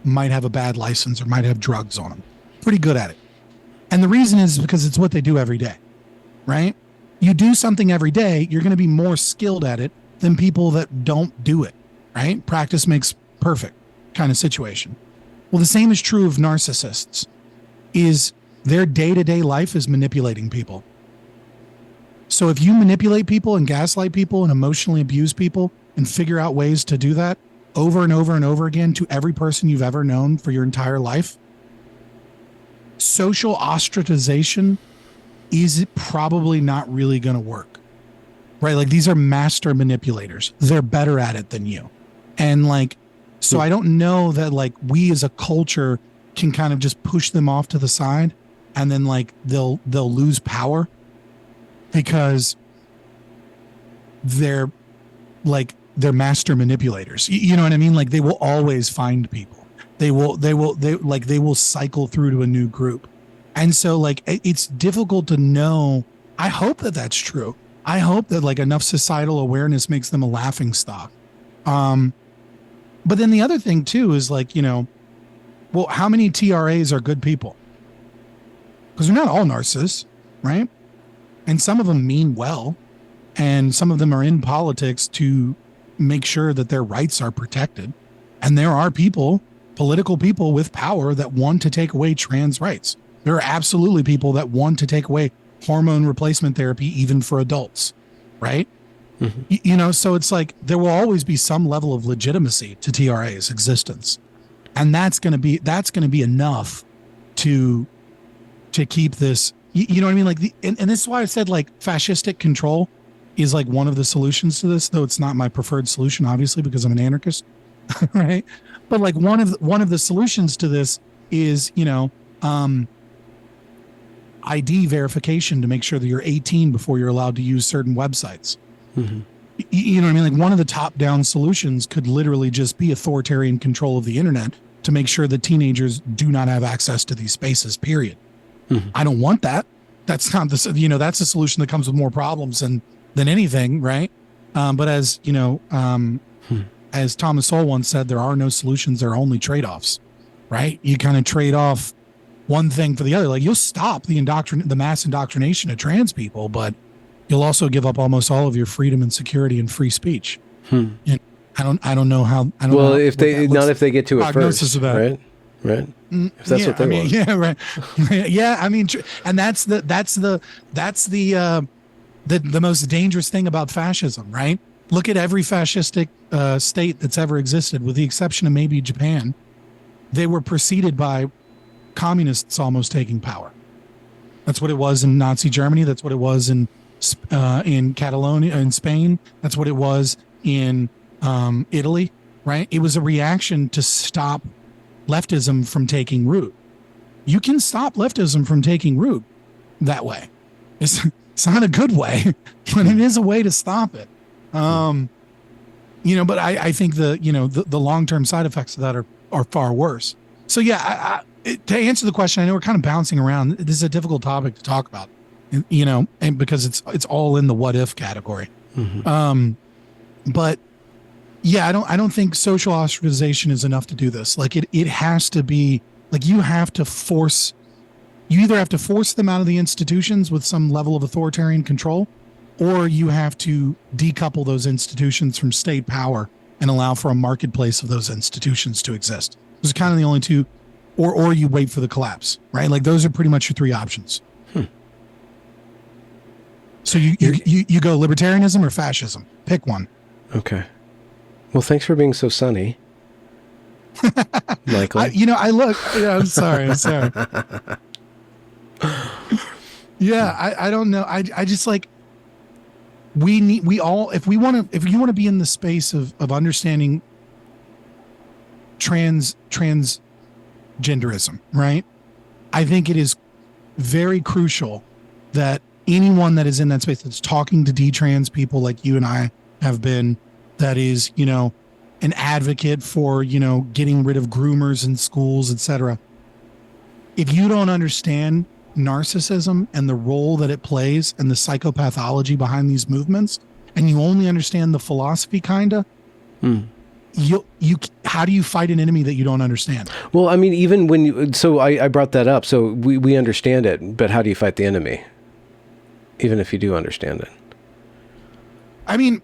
S2: might have a bad license or might have drugs on them. Pretty good at it. And the reason is because it's what they do every day, right? You do something every day, you're going to be more skilled at it than people that don't do it, right? Practice makes perfect kind of situation. Well, the same is true of narcissists. Is their day-to-day life is manipulating people. So if you manipulate people and gaslight people and emotionally abuse people and figure out ways to do that over and over and over again to every person you've ever known for your entire life, social ostracization is probably not really going to work, right? Like these are master manipulators. They're better at it than you. And like, so I don't know that like we as a culture can kind of just push them off to the side and then like they'll lose power because they're master manipulators. You know what I mean? Like they will always find people. They will cycle through to a new group. And so like, it's difficult to know. I hope that that's true. I hope that like enough societal awareness makes them a laughing stock. But then the other thing too is like, well, how many TRAs are good people? Because they're not all narcissists, right? And some of them mean well, and some of them are in politics to make sure that their rights are protected. And there are people, political people with power that want to take away trans rights. There are absolutely people that want to take away hormone replacement therapy, even for adults, right? Mm-hmm. So it's like there will always be some level of legitimacy to TRA's existence, and that's going to be enough to keep this. You know what I mean? Like and this is why I said like fascistic control is like one of the solutions to this, though it's not my preferred solution, obviously, because I'm an anarchist, right? But like one of the solutions to this is ID verification to make sure that you're 18 before you're allowed to use certain websites. Mm-hmm. You know what I mean? Like one of the top-down solutions could literally just be authoritarian control of the internet to make sure that teenagers do not have access to these spaces, period. Mm-hmm. I don't want that. That's not that's a solution that comes with more problems than anything, right? But as as Thomas Sowell once said, there are no solutions, there are only trade-offs, right? You kind of trade off one thing for the other. Like you'll stop the mass indoctrination of trans people, but you'll also give up almost all of your freedom and security and free speech. And I don't know how.
S1: If they get to it first, right? right? If that's what they want.
S2: Yeah, right. Yeah, I mean, and that's the most dangerous thing about fascism, right? Look at every fascistic state that's ever existed, with the exception of maybe Japan. They were preceded by communists almost taking power. That's what it was in Nazi Germany. That's what it was in Catalonia, in Spain. That's what it was in Italy, right? It was a reaction to stop leftism from taking root. You can stop leftism from taking root that way. It's not a good way, but it is a way to stop it. But I think the long-term side effects of that are far worse. So yeah, to answer the question, I know we're kind of bouncing around. This is a difficult topic to talk about, and because it's all in the what if category. But yeah, I don't think social ostracization is enough to do this. Like it has to be like you either have to force them out of the institutions with some level of authoritarian control, or you have to decouple those institutions from state power and allow for a marketplace of those institutions to exist. Those are kind of the only two, or you wait for the collapse, right? Like those are pretty much your three options. So you go libertarianism or fascism. Pick one.
S1: Okay. Well, thanks for being so sunny, Michael.
S2: I'm sorry. Yeah, I don't know. I just like, if you want to be in the space of understanding transgenderism, right? I think it is very crucial that anyone that is in that space that's talking to detrans people like you and I have been, that is, an advocate for, getting rid of groomers in schools, etc. If you don't understand narcissism and the role that it plays and the psychopathology behind these movements, and you only understand the philosophy, how do you fight an enemy that you don't understand?
S1: Well, I mean, even so I brought that up. So we understand it, but how do you fight the enemy? Even if you do understand it.
S2: I mean,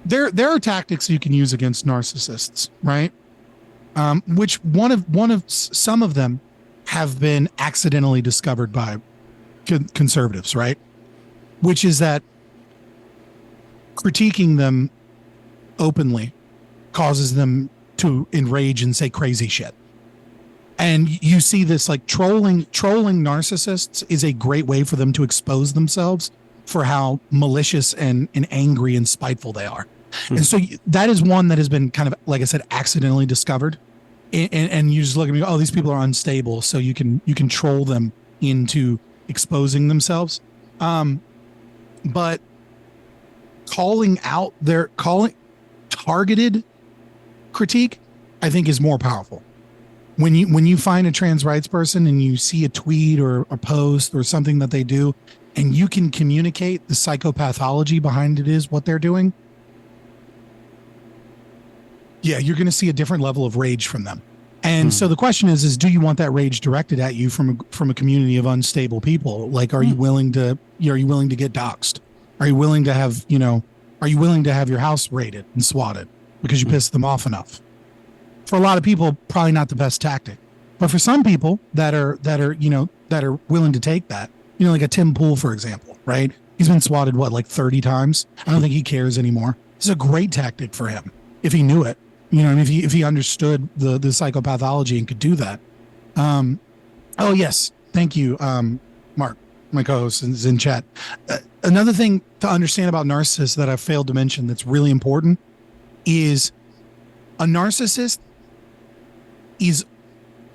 S2: there are tactics you can use against narcissists, right? Which some of them have been accidentally discovered by conservatives, right? Which is that critiquing them openly causes them to enrage and say crazy shit. And you see this, like, trolling narcissists is a great way for them to expose themselves for how malicious and angry and spiteful they are. And so that is one that has been kind of, like I said, accidentally discovered. And you just look at me, oh, these people are unstable. So you can troll them into exposing themselves. But targeted critique, I think, is more powerful. When you find a trans rights person and you see a tweet or a post or something that they do, and you can communicate the psychopathology behind it is what they're doing, yeah, you're going to see a different level of rage from them. And so the question is do you want that rage directed at you from a community of unstable people? Like, are you willing to get doxxed? Are you willing to have your house raided and swatted because you pissed them off enough? For a lot of people, probably not the best tactic. But for some people that are willing to take that, like a Tim Pool, for example, right? He's been swatted, like 30 times. I don't think he cares anymore. This is a great tactic for him if he knew it. If he understood the psychopathology and could do that. Oh, yes. Thank you, Mark, my co-host, is in chat. Another thing to understand about narcissists that I failed to mention that's really important is a narcissist is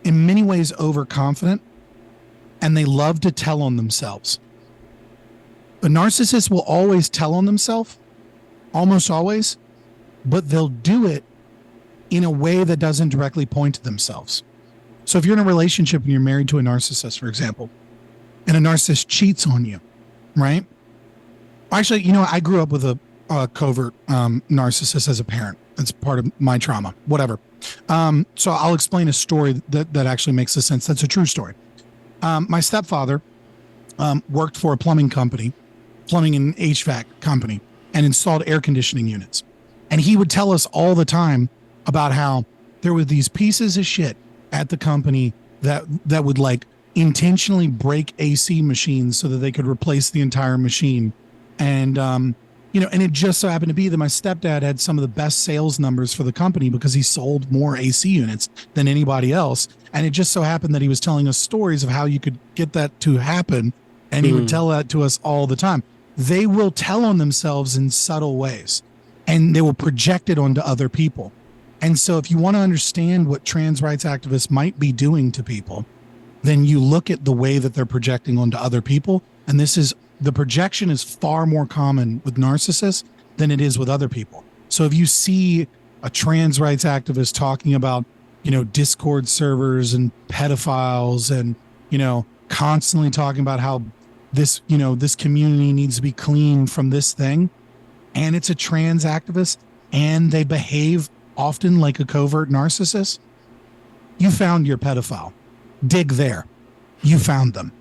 S2: in many ways overconfident, and they love to tell on themselves. A narcissist will always tell on themselves, almost always, but they'll do it in a way that doesn't directly point to themselves. So if you're in a relationship and you're married to a narcissist, for example, and a narcissist cheats on you, right? Actually, I grew up with a covert narcissist as a parent. That's part of my trauma, whatever. So I'll explain a story that actually makes a sense. That's a true story. My stepfather worked for a plumbing and HVAC company, and installed air conditioning units. And he would tell us all the time about how there were these pieces of shit at the company that would like intentionally break AC machines so that they could replace the entire machine. And, and it just so happened to be that my stepdad had some of the best sales numbers for the company because he sold more AC units than anybody else. And it just so happened that he was telling us stories of how you could get that to happen. And he would tell that to us all the time. They will tell on themselves in subtle ways, and they will project it onto other people. And so if you want to understand what trans rights activists might be doing to people, then you look at the way that they're projecting onto other people. And the projection is far more common with narcissists than it is with other people. So if you see a trans rights activist talking about, Discord servers and pedophiles and, constantly talking about how this community needs to be clean from this thing, and it's a trans activist and they behave often like a covert narcissist, you found your pedophile. Dig there. You found them.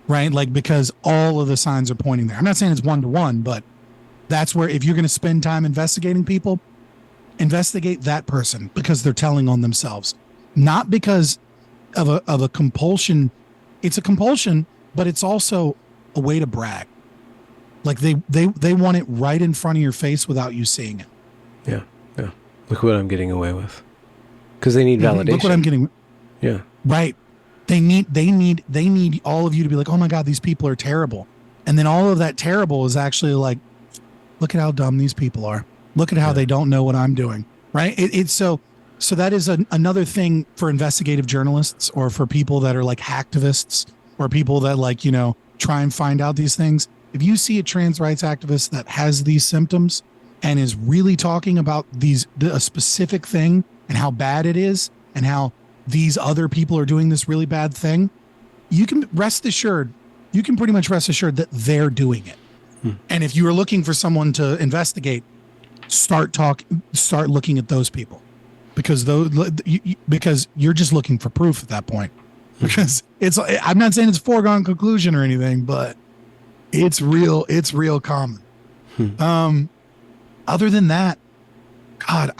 S2: Right? Like, because all of the signs are pointing there. I'm not saying it's one-to-one, but that's where, if you're going to spend time investigating people, investigate that person because they're telling on themselves, not because of a compulsion. It's a compulsion, but it's also a way to brag. Like they want it right in front of your face without you seeing it.
S1: Yeah. Yeah. Look what I'm getting away with. Because they need validation.
S2: Look what I'm getting.
S1: Yeah.
S2: Right. They need all of you to be like, oh my God, these people are terrible. And then all of that terrible is actually like, look at how dumb these people are. Look at how they don't know what I'm doing. Right. It's so that is another thing for investigative journalists, or for people that are like hacktivists, or people that like, try and find out these things. If you see a trans rights activist that has these symptoms and is really talking about a specific thing and how bad it is and how these other people are doing this really bad thing, you can pretty much rest assured that they're doing it. And if you are looking for someone to investigate, start looking at those people, because you're just looking for proof at that point. Because I'm not saying it's a foregone conclusion or anything, but it's real common. Other than that, God,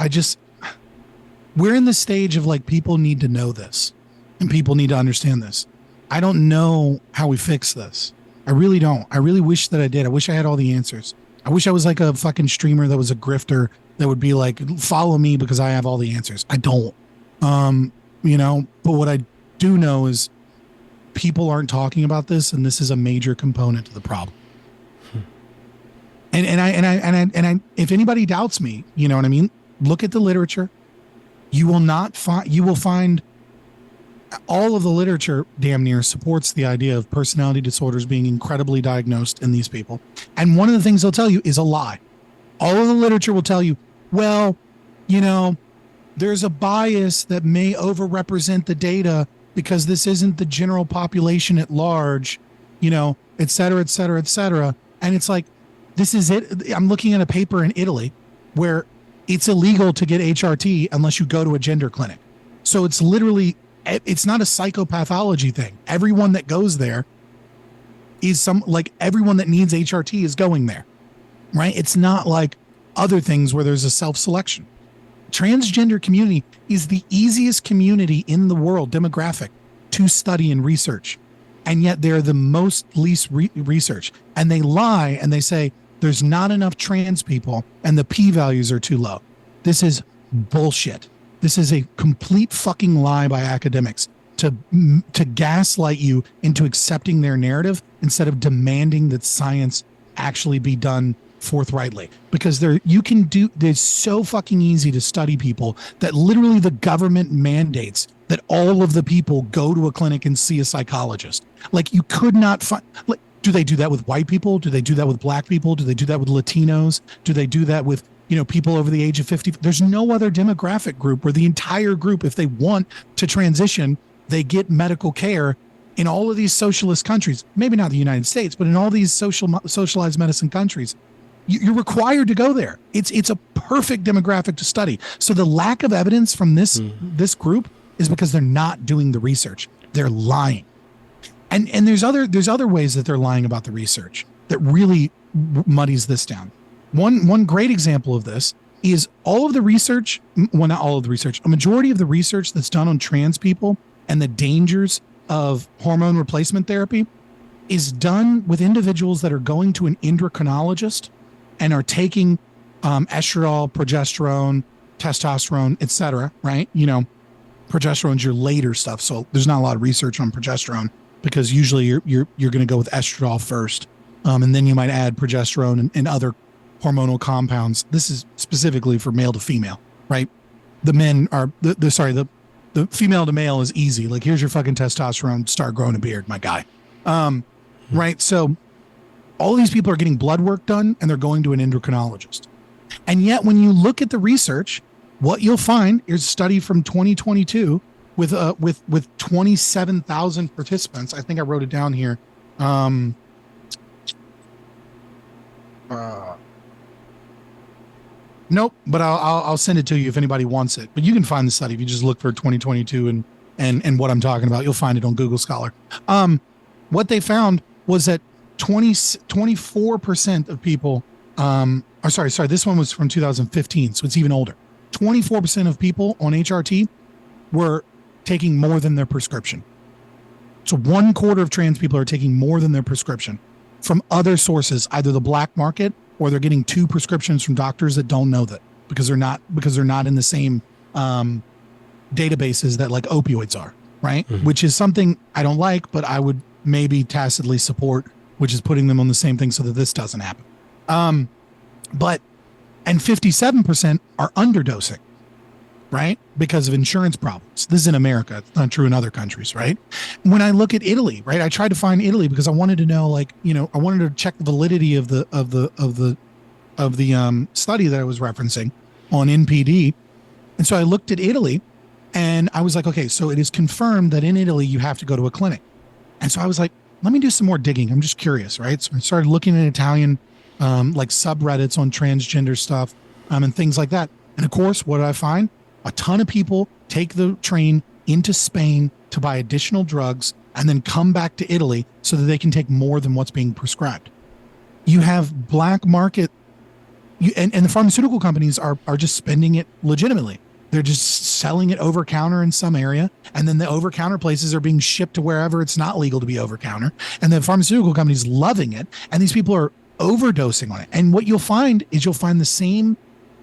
S2: we're in the stage of like, people need to know this and people need to understand this. I don't know how we fix this. I really don't. I really wish that I did. I wish I had all the answers. I wish I was like a fucking streamer that was a grifter that would be like, follow me because I have all the answers. I don't. But what I do know is people aren't talking about this, and this is a major component to the problem. And I if anybody doubts me, you know what I mean? Look at the literature. You will find all of the literature damn near supports the idea of personality disorders being incredibly diagnosed in these people. And one of the things they'll tell you is a lie. All of the literature will tell you, well, there's a bias that may overrepresent the data because this isn't the general population at large, et cetera, et cetera, et cetera. And it's like, this is it. I'm looking at a paper in Italy where it's illegal to get HRT unless you go to a gender clinic. So it's literally, it's not a psychopathology thing. Everyone that goes there is everyone that needs HRT is going there, right? It's not like other things where there's a self-selection. Transgender community is the easiest community in the world, demographic, to study and research. And yet they're the least research. And they lie and they say there's not enough trans people and the p-values are too low. This is bullshit. This is a complete fucking lie by academics to gaslight you into accepting their narrative instead of demanding that science actually be done forthrightly. Because it's so fucking easy to study people that literally the government mandates that all of the people go to a clinic and see a psychologist. Like, you could not find, like, do they do that with white people? Do they do that with black people? Do they do that with Latinos? Do they do that with, people over the age of 50? There's no other demographic group where the entire group, if they want to transition, they get medical care in all of these socialist countries. Maybe not the United States, but in all these socialized medicine countries. You're required to go there. It's a perfect demographic to study. So the lack of evidence from this group is because they're not doing the research. They're lying. And there's other ways that they're lying about the research that really muddies this down. One great example of this is all of the research, well, not all of the research, a majority of the research that's done on trans people and the dangers of hormone replacement therapy is done with individuals that are going to an endocrinologist and are taking estradiol, progesterone, testosterone, etc. Right? You know, progesterone's your later stuff, so there's not a lot of research on progesterone because usually you're going to go with estradiol first, and then you might add progesterone and other hormonal compounds. This is specifically for male to female, right? The men are the female to male is easy. Like, here's your fucking testosterone, start growing a beard, my guy. Right? So all these people are getting blood work done and they're going to an endocrinologist. And yet when you look at the research, what you'll find is a study from 2022 with 27,000 participants. I think I wrote it down here. Nope, but I'll send it to you if anybody wants it. But you can find the study if you just look for 2022 and what I'm talking about. You'll find it on Google Scholar. What they found was that 24% of people, sorry, this one was from 2015, so it's even older. 24% of people on HRT were taking more than their prescription. So 1/4 of trans people are taking more than their prescription from other sources, either the black market or they're getting 2 prescriptions from doctors that don't know that because they're not in the same databases that like opioids are, right? Mm-hmm. Which is something I don't like, but I would maybe tacitly support, which is putting them on the same thing so that this doesn't happen. And 57% are underdosing, right? Because of insurance problems. This is in America. It's not true in other countries, right? When I look at Italy, right? I tried to find Italy because I wanted to know, like, you know, I wanted to check the validity of the study that I was referencing on NPD. And so I looked at Italy and I was like, okay, so it is confirmed that in Italy you have to go to a clinic. And so I was like, let me do some more digging. I'm just curious, right? So I started looking at Italian like subreddits on transgender stuff and things like that. And of course, what did I find? A ton of people take the train into Spain to buy additional drugs and then come back to Italy so that they can take more than what's being prescribed. You have black market, and the pharmaceutical companies are just spending it legitimately. They're just selling it over counter in some area, and then the over counter places are being shipped to wherever it's not legal to be over counter, and the pharmaceutical companies loving it, and these people are overdosing on it. And what you'll find is the same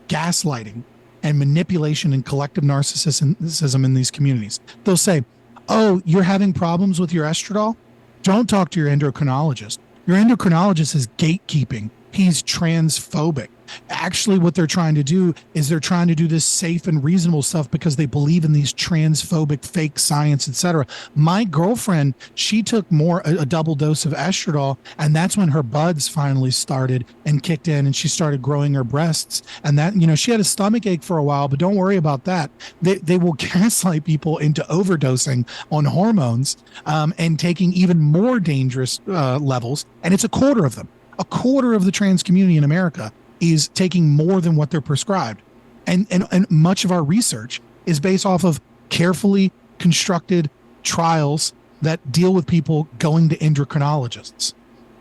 S2: gaslighting and manipulation and collective narcissism in these communities. They'll say, oh, you're having problems with your estradiol? Don't talk to your endocrinologist. Your endocrinologist is gatekeeping. He's transphobic. Actually, what they're trying to do is they're trying to do this safe and reasonable stuff because they believe in these transphobic fake science, etc. My girlfriend, she took a double dose of estradiol, and that's when her buds finally started and kicked in, and she started growing her breasts. And that, you know, she had a stomach ache for a while, but don't worry about that. They will gaslight people into overdosing on hormones and taking even more dangerous levels. And it's 1/4 of them. 1/4 of the trans community in America is taking more than what they're prescribed. And much of our research is based off of carefully constructed trials that deal with people going to endocrinologists.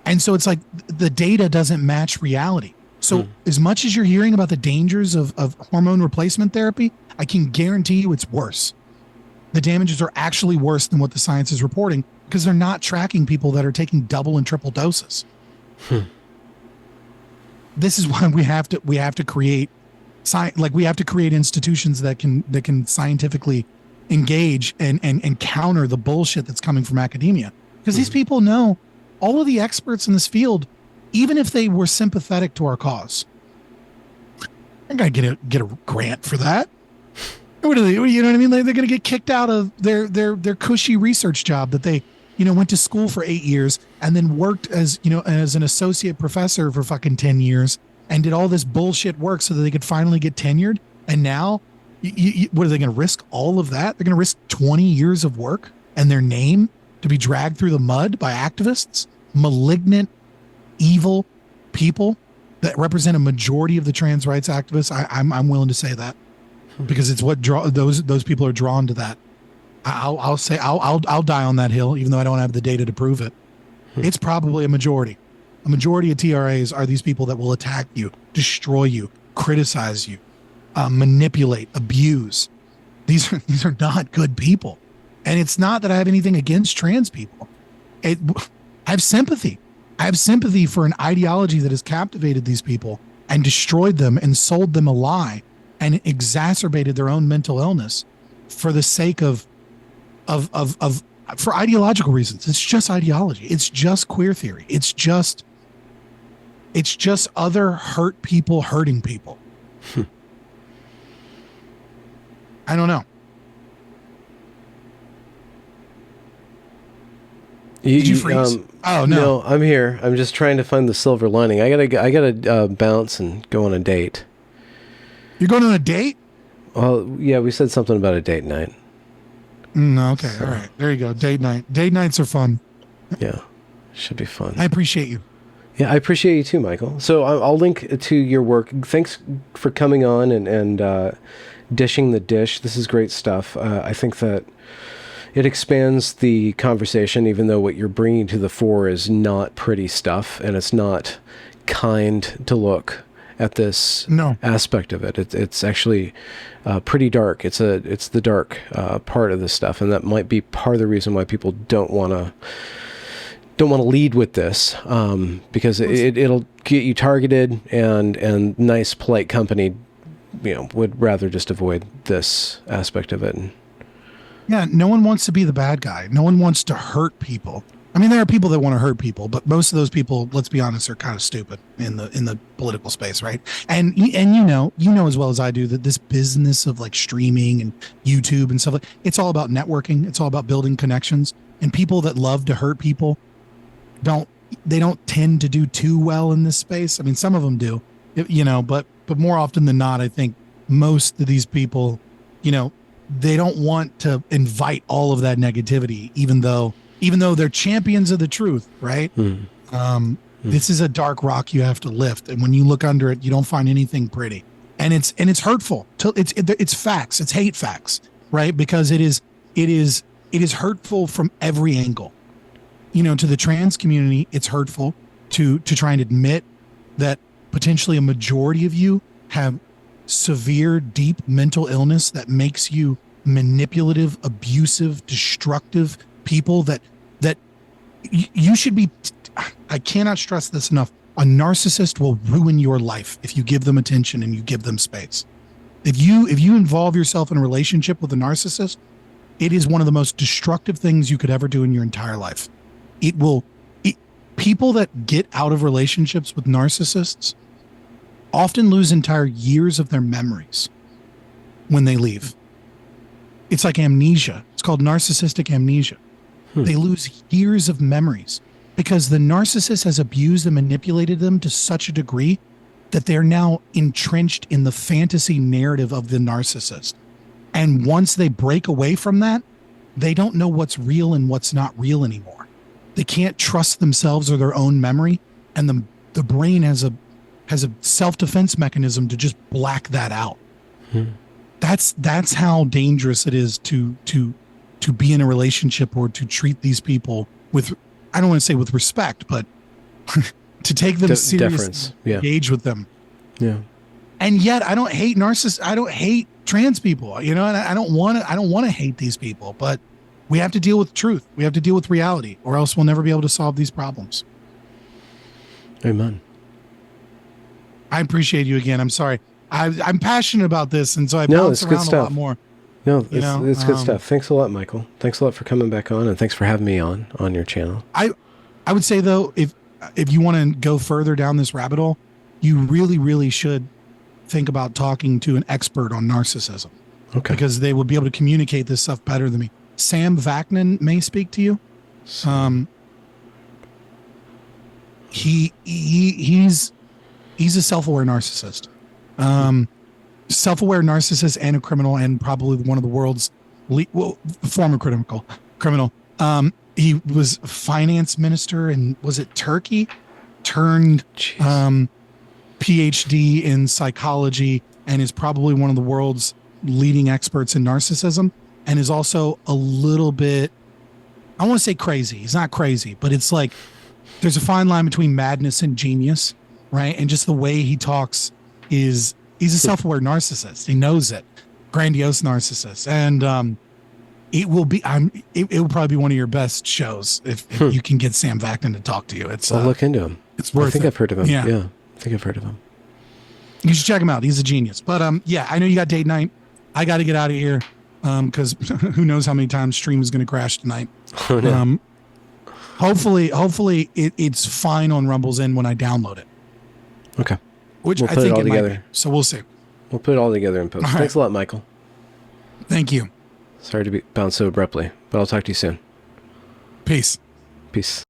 S2: And so it's like the data doesn't match reality. So as much as you're hearing about the dangers of hormone replacement therapy, I can guarantee you it's worse. The damages are actually worse than what the science is reporting because they're not tracking people that are taking double and triple doses. This is why we have to create institutions that can scientifically engage and counter the bullshit that's coming from academia. Because these people know, all of the experts in this field, even if they were sympathetic to our cause, they're gonna get a grant for that. What are they? You know what I mean? They're gonna get kicked out of their cushy research job that they, you know, went to school for 8 years and then worked as an associate professor for fucking 10 years and did all this bullshit work so that they could finally get tenured. And now, what are they going to risk all of that? They're going to risk 20 years of work and their name to be dragged through the mud by activists, malignant, evil people that represent a majority of the trans rights activists. I'm willing to say that because it's what those people are drawn to that. I'll say I'll die on that hill, even though I don't have the data to prove it. It's probably a majority. A majority of TRAs are these people that will attack you, destroy you, criticize you, manipulate, abuse. These are not good people. And it's not that I have anything against trans people. I have sympathy. I have sympathy for an ideology that has captivated these people and destroyed them and sold them a lie and exacerbated their own mental illness for the sake of for ideological reasons. It's just ideology. It's just queer theory. It's just other hurt people hurting people. I don't know. Did you freeze? Oh no,
S1: I'm here. I'm just trying to find the silver lining. I gotta bounce and go on a date.
S2: You're going on a date?
S1: Well, yeah, we said something about a date night.
S2: Okay, so. All right. There you go. Date night. Date nights are fun.
S1: Yeah, should be fun.
S2: I appreciate you.
S1: Yeah, I appreciate you too, Michael. So I'll link to your work. Thanks for coming on and dishing the dish. This is great stuff. I think that it expands the conversation, even though what you're bringing to the fore is not pretty stuff, and it's not kind to look at this aspect of it. It's actually pretty dark. It's the dark part of this stuff, and that might be part of the reason why people don't want to lead with this, because it'll get you targeted, and nice, polite company, would rather just avoid this aspect of it.
S2: Yeah, no one wants to be the bad guy. No one wants to hurt people. I mean, there are people that want to hurt people, but most of those people, let's be honest, are kind of stupid in the political space, right? And you know as well as I do that this business of like streaming and YouTube and stuff, it's all about networking. It's all about building connections. And people that love to hurt people don't tend to do too well in this space. I mean, some of them do, but more often than not, I think most of these people, they don't want to invite all of that negativity, even though they're champions of the truth, right? This is a dark rock you have to lift, and when you look under it, you don't find anything pretty, and it's hurtful. It's facts. It's hate facts, right? Because it is hurtful from every angle. To the trans community, it's hurtful to try and admit that potentially a majority of you have severe, deep mental illness that makes you manipulative, abusive, destructive people that you should be. I cannot stress this enough. A narcissist will ruin your life if you give them attention and you give them space. If you involve yourself in a relationship with a narcissist, it is one of the most destructive things you could ever do in your entire life. People that get out of relationships with narcissists often lose entire years of their memories when they leave. It's like amnesia. It's called narcissistic amnesia. They lose years of memories because the narcissist has abused and manipulated them to such a degree that they're now entrenched in the fantasy narrative of the narcissist. And once they break away from that, they don't know what's real and what's not real anymore. They can't trust themselves or their own memory, and the brain has a self-defense mechanism to just black that out. That's how dangerous it is to be in a relationship or to treat these people with, I don't want to say with respect, but to take them seriously, engage with them.
S1: Yeah.
S2: And yet I don't hate narcissists. I don't hate trans people, and I don't want to hate these people, but we have to deal with truth. We have to deal with reality, or else we'll never be able to solve these problems.
S1: Amen.
S2: I appreciate you again. I'm sorry. I'm passionate about this, and so I bounce around a lot more.
S1: No, it's good stuff. Thanks a lot, Michael. Thanks a lot for coming back on, and thanks for having me on your channel.
S2: I would say, though, if you want to go further down this rabbit hole, you really, really should think about talking to an expert on narcissism.
S1: Okay.
S2: Because they will be able to communicate this stuff better than me. Sam Vaknin may speak to you. He's a self-aware narcissist. Self-aware narcissist and a criminal, and probably one of the world's former criminal. He was finance minister and was it Turkey? Turned PhD in psychology, and is probably one of the world's leading experts in narcissism, and is also a little bit, I want to say crazy. He's not crazy, but it's like there's a fine line between madness and genius, right? And just the way he talks is He's a self-aware narcissist. He knows it. Grandiose narcissist. And it will be it will probably be one of your best shows if you can get Sam Vaknin to talk to you.
S1: I'll look into him.
S2: It's worth it.
S1: I think I've heard of him.
S2: Yeah.
S1: I think I've heard of him.
S2: You should check him out. He's a genius. But yeah, I know you got date night. I got to get out of here because who knows how many times stream is going to crash tonight.
S1: Oh, no.
S2: Hopefully it's fine on Rumble's end when I download it.
S1: Okay.
S2: Which
S1: We'll
S2: I
S1: put
S2: think
S1: it all
S2: it might
S1: together.
S2: be. So we'll see.
S1: We'll put it all together in post.
S2: All right.
S1: Thanks a lot, Michael.
S2: Thank you.
S1: Sorry to bounce so abruptly, but I'll talk to you soon.
S2: Peace.
S1: Peace.